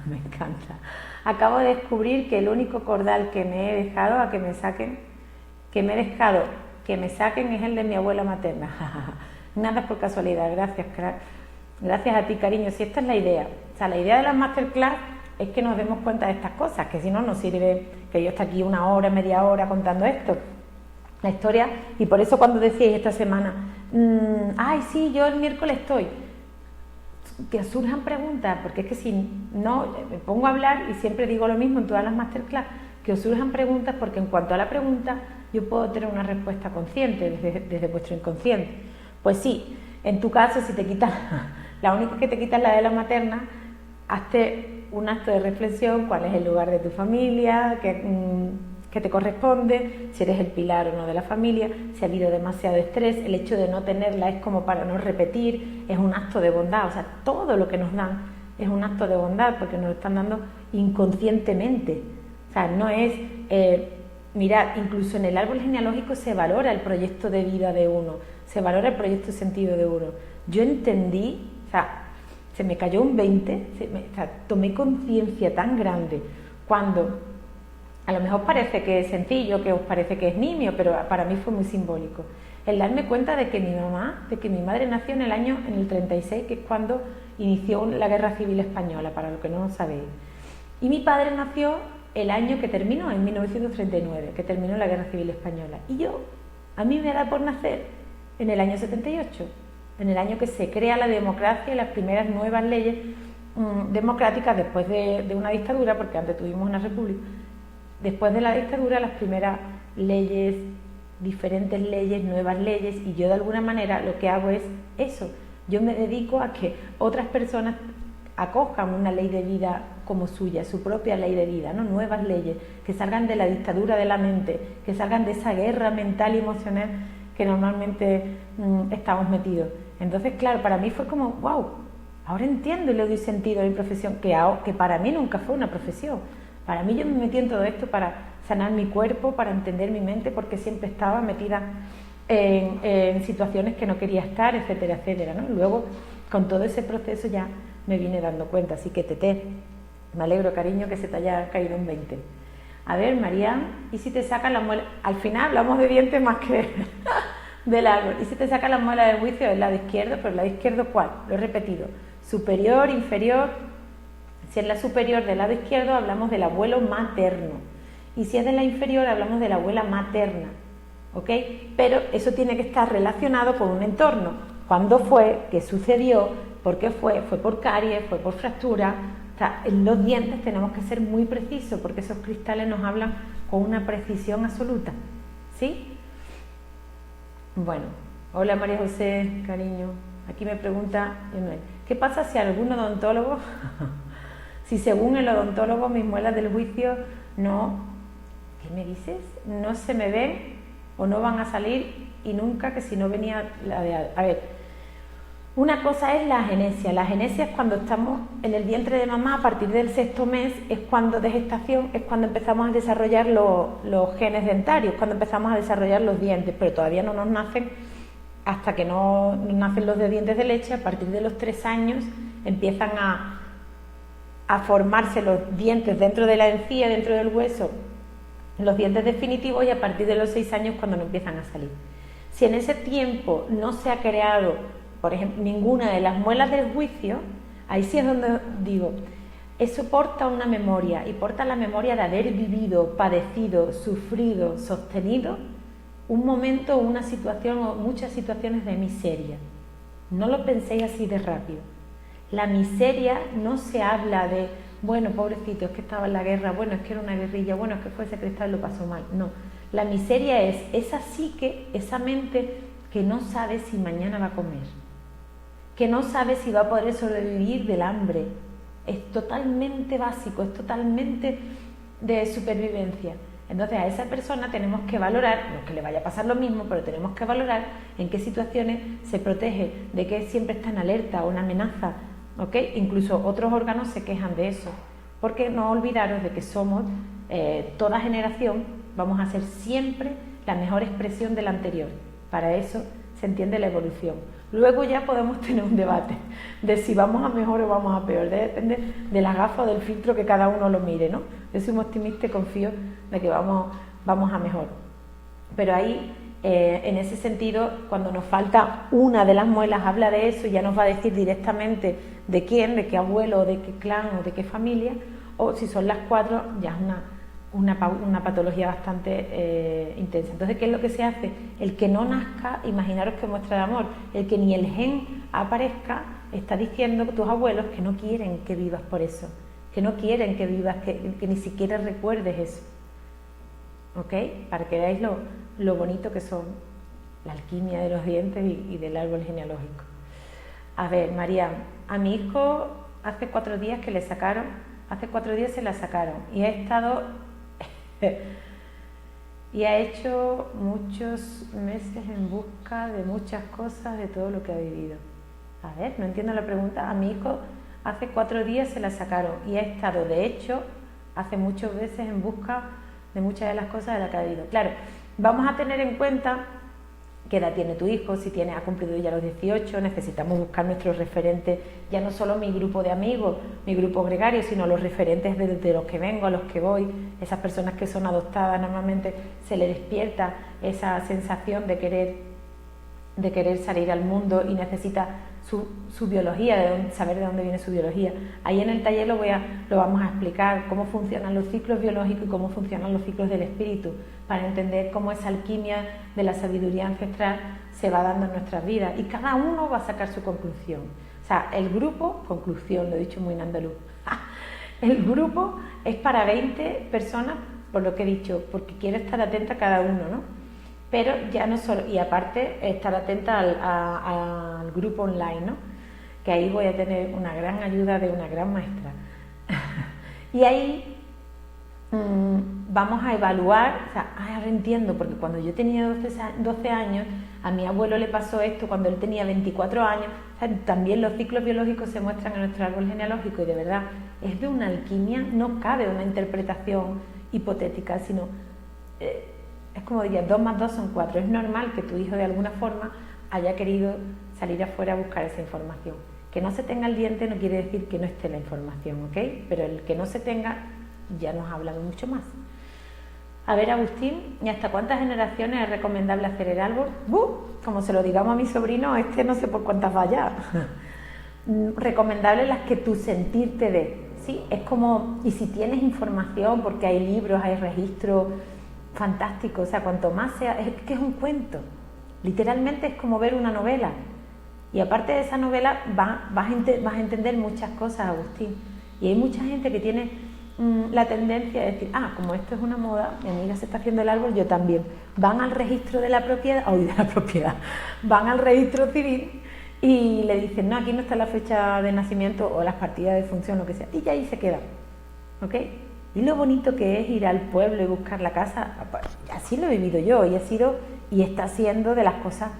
me encanta, acabo de descubrir que el único cordal que me he dejado que me saquen es el de mi abuela materna. Nada por casualidad, gracias, crack. Gracias a ti, cariño. Si esta es la idea, o sea, la idea de las masterclass es que nos demos cuenta de estas cosas, que si no nos sirve que yo esté aquí 1 hora, media hora contando esto. La historia, y por eso cuando decíais esta semana, ay sí, yo el miércoles estoy, que surjan preguntas, porque es que si no, me pongo a hablar y siempre digo lo mismo en todas las masterclass, que os surjan preguntas, porque en cuanto a la pregunta yo puedo tener una respuesta consciente desde vuestro inconsciente. Pues sí, en tu caso, si te quitas, la única que te quita es la de la materna, hazte un acto de reflexión, cuál es el lugar de tu familia, que te corresponde, si eres el pilar o no de la familia, si ha habido demasiado estrés, el hecho de no tenerla es como para no repetir, es un acto de bondad. O sea, todo lo que nos dan es un acto de bondad porque nos lo están dando inconscientemente. O sea, no es... mirad, incluso en el árbol genealógico se valora el proyecto de vida de uno, se valora el proyecto de sentido de uno. Yo entendí, o sea, se me cayó un 20, tomé conciencia tan grande cuando... A lo mejor parece que es sencillo, que os parece que es nimio, pero para mí fue muy simbólico. El darme cuenta de que mi madre nació en el 36, que es cuando inició la Guerra Civil Española, para los que no lo sabéis. Y mi padre nació el año que terminó, en 1939, que terminó la Guerra Civil Española. Y a mí me da por nacer en el año 78, en el año que se crea la democracia y las primeras nuevas leyes democráticas después de una dictadura, porque antes tuvimos una república. Después de la dictadura, las primeras leyes, diferentes leyes, nuevas leyes, y yo de alguna manera lo que hago es eso. Yo me dedico a que otras personas acojan una ley de vida como suya, su propia ley de vida, ¿no? Nuevas leyes, que salgan de la dictadura de la mente, que salgan de esa guerra mental y emocional que normalmente estamos metidos. Entonces, claro, para mí fue como, wow, ahora entiendo y le doy sentido a mi profesión, que para mí nunca fue una profesión. Para mí yo me metí en todo esto para sanar mi cuerpo, para entender mi mente, porque siempre estaba metida en situaciones que no quería estar, etcétera, etcétera, ¿no? Luego, con todo ese proceso ya me vine dando cuenta, así que Tete, me alegro, cariño, que se te haya caído un 20. A ver, María, ¿y si te sacan las muelas? Al final hablamos de dientes más que del árbol. ¿Y si te sacan las muelas del juicio del lado izquierdo? ¿Pero el lado izquierdo cuál? Lo he repetido. Superior, inferior. Si es la superior del lado izquierdo, hablamos del abuelo materno. Y si es de la inferior, hablamos de la abuela materna. ¿Ok? Pero eso tiene que estar relacionado con un entorno. ¿Cuándo fue? ¿Qué sucedió? ¿Por qué fue? ¿Fue por caries? ¿Fue por fractura? O sea, en los dientes tenemos que ser muy precisos porque esos cristales nos hablan con una precisión absoluta. ¿Sí? Bueno, hola María José, cariño. Aquí me pregunta, ¿qué pasa si algún odontólogo, si según el odontólogo mis muelas del juicio no, ¿qué me dices? No se me ven o no van a salir y nunca, que si no venía la de... A ver, una cosa es la agenesia. La agenesia es cuando estamos en el vientre de mamá, a partir del 6º mes, es cuando de gestación, es cuando empezamos a desarrollar los genes dentarios, cuando empezamos a desarrollar los dientes, pero todavía no nos nacen, hasta que no nacen los de dientes de leche. A partir de los 3 años empiezan a formarse los dientes dentro de la encía, dentro del hueso, los dientes definitivos, y a partir de los 6 años cuando no empiezan a salir. Si en ese tiempo no se ha creado, por ejemplo, ninguna de las muelas del juicio, ahí sí es donde digo, eso porta una memoria, y porta la memoria de haber vivido, padecido, sufrido, sostenido un momento, una situación o muchas situaciones de miseria. No lo penséis así de rápido. La miseria no se habla de, bueno, pobrecito, es que estaba en la guerra, bueno, es que era una guerrilla, bueno, es que fue ese cristal y lo pasó mal. No, la miseria es esa psique, esa mente que no sabe si mañana va a comer, que no sabe si va a poder sobrevivir del hambre. Es totalmente básico, es totalmente de supervivencia. Entonces a esa persona tenemos que valorar, no es que le vaya a pasar lo mismo, pero tenemos que valorar en qué situaciones se protege, de que siempre está en alerta o una amenaza, ¿ok? Incluso otros órganos se quejan de eso, porque no olvidaros de que somos, toda generación, vamos a ser siempre la mejor expresión de la anterior. Para eso se entiende la evolución. Luego ya podemos tener un debate de si vamos a mejor o vamos a peor, depende de las gafas o del filtro que cada uno lo mire, ¿no? Yo soy muy optimista y confío de que vamos a mejor. Pero ahí, en ese sentido, cuando nos falta una de las muelas, habla de eso y ya nos va a decir directamente de quién, de qué abuelo, de qué clan o de qué familia, o si son las 4, ya es una patología bastante intensa. Entonces, ¿qué es lo que se hace? El que no nazca, imaginaros que muestra de amor, el que ni el gen aparezca, está diciendo tus abuelos que no quieren que vivas por eso, que no quieren que vivas, que ni siquiera recuerdes eso. ¿Ok? Para que veáis lo bonito que son la alquimia de los dientes y del árbol genealógico. A ver, María, a mi hijo hace 4 días que le sacaron, hace 4 días se la sacaron y he estado y ha hecho muchos meses en busca de muchas cosas, de todo lo que ha vivido. A ver, no entiendo la pregunta. A mi hijo hace 4 días se la sacaron y ha estado, de hecho, hace muchos meses en busca de muchas de las cosas de las que ha vivido. Claro, vamos a tener en cuenta qué edad tiene tu hijo, si ha cumplido ya los 18, necesitamos buscar nuestros referentes, ya no solo mi grupo de amigos, mi grupo gregario, sino los referentes de los que vengo, a los que voy, esas personas que son adoptadas. Normalmente se les despierta esa sensación de querer salir al mundo y necesita su biología, saber de dónde viene su biología. Ahí en el taller lo vamos a explicar cómo funcionan los ciclos biológicos y cómo funcionan los ciclos del espíritu, para entender cómo esa alquimia de la sabiduría ancestral se va dando en nuestras vidas, y cada uno va a sacar su conclusión. O sea, el grupo, conclusión, lo he dicho muy en andaluz, el grupo es para 20 personas, por lo que he dicho, porque quiero estar atenta a cada uno, ¿no? Pero ya no solo, y aparte estar atenta al grupo online, ¿no? Que ahí voy a tener una gran ayuda de una gran maestra. Y ahí vamos a evaluar, o sea, ahora entiendo, porque cuando yo tenía 12 años a mi abuelo le pasó esto cuando él tenía 24 años. O sea, también los ciclos biológicos se muestran en nuestro árbol genealógico y de verdad es de una alquimia, no cabe una interpretación hipotética, sino es como diría, 2 más 2 son 4. Es normal que tu hijo de alguna forma haya querido salir afuera a buscar esa información. Que no se tenga el diente no quiere decir que no esté la información, ¿ok? Pero el que no se tenga ya nos habla mucho más. A ver, Agustín, ¿y hasta cuántas generaciones es recomendable hacer el árbol? Como se lo digamos a mi sobrino, no sé por cuántas vaya. Recomendable las que tu sentir te dé, ¿sí? Es como, y si tienes información, porque hay libros, hay registros fantásticos, o sea, cuanto más sea, es que es un cuento. Literalmente es como ver una novela. Y aparte de esa novela vas a entender muchas cosas, Agustín. Y hay mucha gente que tiene la tendencia de decir, como esto es una moda, mi amiga se está haciendo el árbol, yo también. Van al registro de la propiedad, van al registro civil y le dicen, no, aquí no está la fecha de nacimiento o las partidas de función, lo que sea, y ya ahí se queda, ¿ok? Y lo bonito que es ir al pueblo y buscar la casa, así lo he vivido yo y ha sido y está siendo de las cosas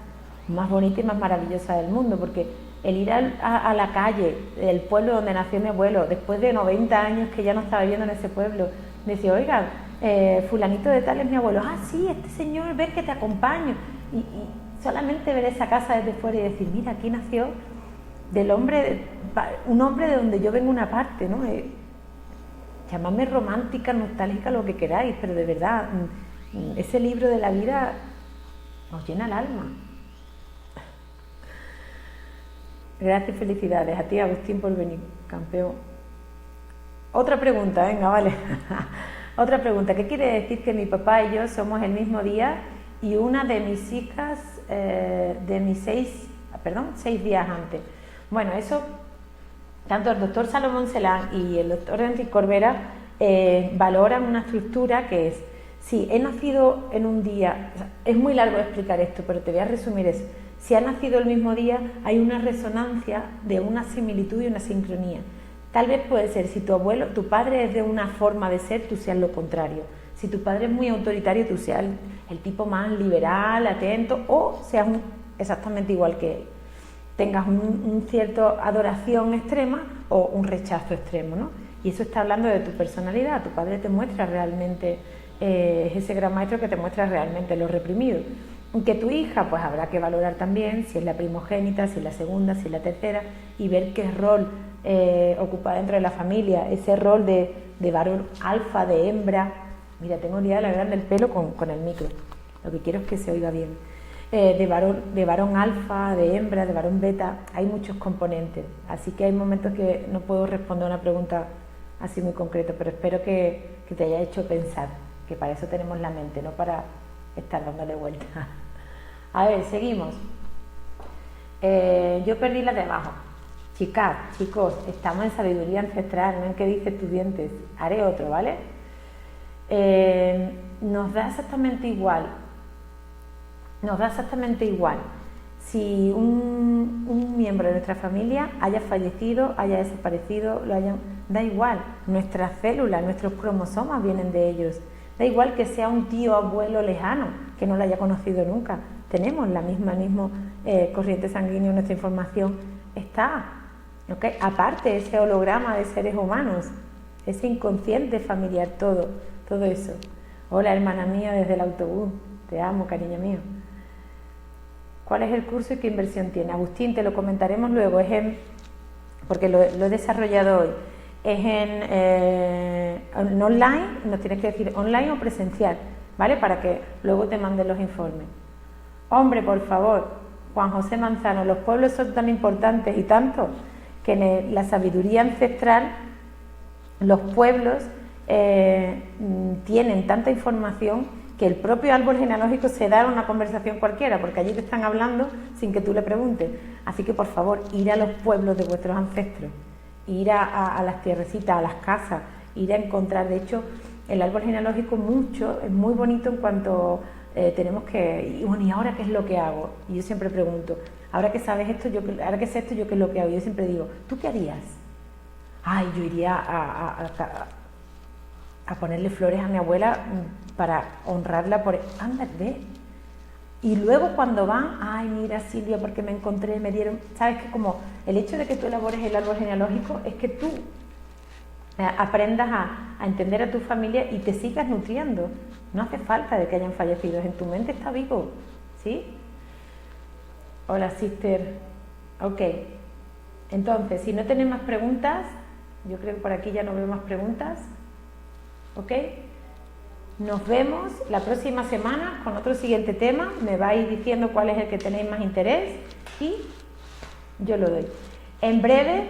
más bonitas y más maravillosas del mundo, porque el ir a la calle del pueblo donde nació mi abuelo, después de 90 años que ya no estaba viviendo en ese pueblo, decía, oiga, fulanito de tal es mi abuelo, sí, este señor, ven que te acompaño, y solamente ver esa casa desde fuera y decir, mira, aquí nació un hombre de donde yo vengo una parte, ¿no? Llamadme romántica, nostálgica, lo que queráis, pero de verdad, ese libro de la vida nos llena el alma. Gracias y felicidades a ti, Agustín, por venir, campeón. Otra pregunta, venga, vale. Otra pregunta, ¿qué quiere decir que mi papá y yo somos el mismo día y una de mis hijas de mis 6 días antes? Bueno, eso, tanto el doctor Salomón Celán y el doctor Enrique Corbera valoran una estructura que es, si he nacido en un día, es muy largo explicar esto, pero te voy a resumir eso. Si ha nacido el mismo día, hay una resonancia de una similitud y una sincronía. Tal vez puede ser, si tu padre es de una forma de ser, tú seas lo contrario. Si tu padre es muy autoritario, tú seas el tipo más liberal, atento, o seas exactamente igual que él. Tengas un cierto adoración extrema o un rechazo extremo, ¿no? Y eso está hablando de tu personalidad. Tu padre te muestra realmente, es ese gran maestro que te muestra realmente lo reprimido. Que tu hija, pues habrá que valorar también si es la primogénita, si es la segunda, si es la tercera, y ver qué rol ocupa dentro de la familia, ese rol de varón alfa, de hembra. Mira, tengo liada la grande el pelo con el micro, lo que quiero es que se oiga bien. De varón alfa, de hembra, de varón beta, hay muchos componentes, así que hay momentos que no puedo responder a una pregunta así muy concreta, pero espero que te haya hecho pensar, que para eso tenemos la mente, no para estar dándole vuelta. A ver, seguimos. Yo perdí la de abajo. Chicas, chicos, estamos en sabiduría ancestral, no en qué dice tus dientes. Haré otro, ¿vale? Nos da exactamente igual. Si un miembro de nuestra familia haya fallecido, haya desaparecido, da igual. Nuestras células, nuestros cromosomas vienen de ellos. Da igual que sea un tío abuelo lejano, que no lo haya conocido nunca. Tenemos la misma corriente sanguínea, nuestra información está, ¿okay? Aparte ese holograma de seres humanos, ese inconsciente familiar, todo eso. Hola, hermana mía, desde el autobús, te amo, cariño mío. ¿Cuál es el curso y qué inversión tiene? Agustín, te lo comentaremos luego, porque lo he desarrollado hoy. Es en online, nos tienes que decir online o presencial, ¿vale? Para que luego te manden los informes. Hombre, por favor, Juan José Manzano, los pueblos son tan importantes y tanto que en la sabiduría ancestral los pueblos tienen tanta información que el propio árbol genealógico se da en una conversación cualquiera, porque allí te están hablando sin que tú le preguntes. Así que, por favor, ir a los pueblos de vuestros ancestros, ir a las tierrecitas, a las casas, ir a encontrar. De hecho, el árbol genealógico es muy bonito en cuanto tenemos que, y bueno, ¿y ahora qué es lo que hago? Y yo siempre pregunto, ahora que sabes esto, ahora que sé esto, ¿yo qué es lo que hago? Yo siempre digo, ¿tú qué harías? Ay, yo iría a ponerle flores a mi abuela para honrarla por... Anda, ve. Y luego cuando van, ay, mira Silvia, porque me encontré, me dieron, sabes que como el hecho de que tú elabores el árbol genealógico es que tú aprendas a entender a tu familia y te sigas nutriendo. No hace falta de que hayan fallecido, en tu mente está vivo, ¿sí? Hola, sister. Ok. Entonces, si no tenéis más preguntas, yo creo que por aquí ya no veo más preguntas. ¿Ok? Nos vemos la próxima semana con otro siguiente tema. Me vais diciendo cuál es el que tenéis más interés y yo lo doy. En breve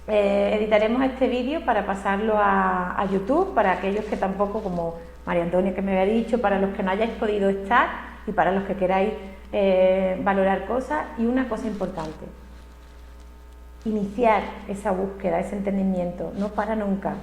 editaremos este vídeo para pasarlo a YouTube, para aquellos que tampoco, como María Antonia que me había dicho, para los que no hayáis podido estar y para los que queráis valorar cosas. Y una cosa importante, iniciar esa búsqueda, ese entendimiento, no para nunca.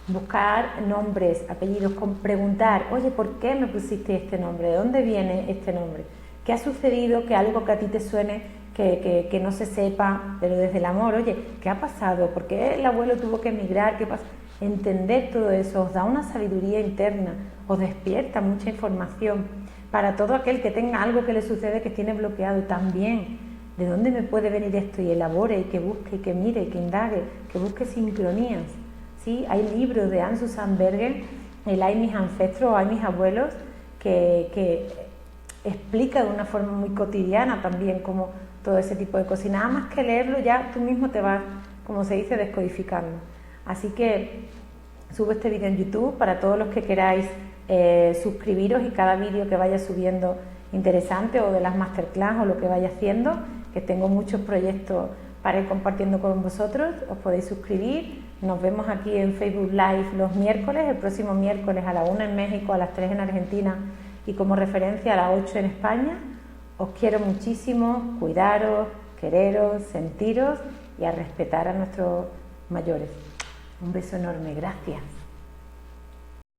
Buscar nombres, apellidos, preguntar, oye, ¿por qué me pusiste este nombre? ¿De dónde viene este nombre? ¿Qué ha sucedido? Que algo que a ti te suene, que no se sepa, pero desde el amor, oye, ¿qué ha pasado? ¿Por qué el abuelo tuvo que emigrar? ¿Qué pasó? Entender todo eso os da una sabiduría interna, os despierta mucha información para todo aquel que tenga algo que le sucede que tiene bloqueado también. ¿De dónde me puede venir esto? Y elabore, y que busque, y que mire, y que indague, que busque sincronías. ¿Sí? Hay libros de Anne Susan Bergen, el Hay mis ancestros o Hay mis abuelos, que explica de una forma muy cotidiana también como todo ese tipo de cosas. Y nada más que leerlo ya tú mismo te vas, como se dice, descodificando. Así que subo este vídeo en YouTube para todos los que queráis suscribiros, y cada vídeo que vaya subiendo interesante, o de las masterclass o lo que vaya haciendo, que tengo muchos proyectos para ir compartiendo con vosotros, os podéis suscribir. Nos vemos aquí en Facebook Live los miércoles, el próximo miércoles a la 1 en México, a las 3 en Argentina y como referencia a las 8 en España. Os quiero muchísimo, cuidaros, quereros, sentiros y a respetar a nuestros mayores. Un beso enorme, gracias.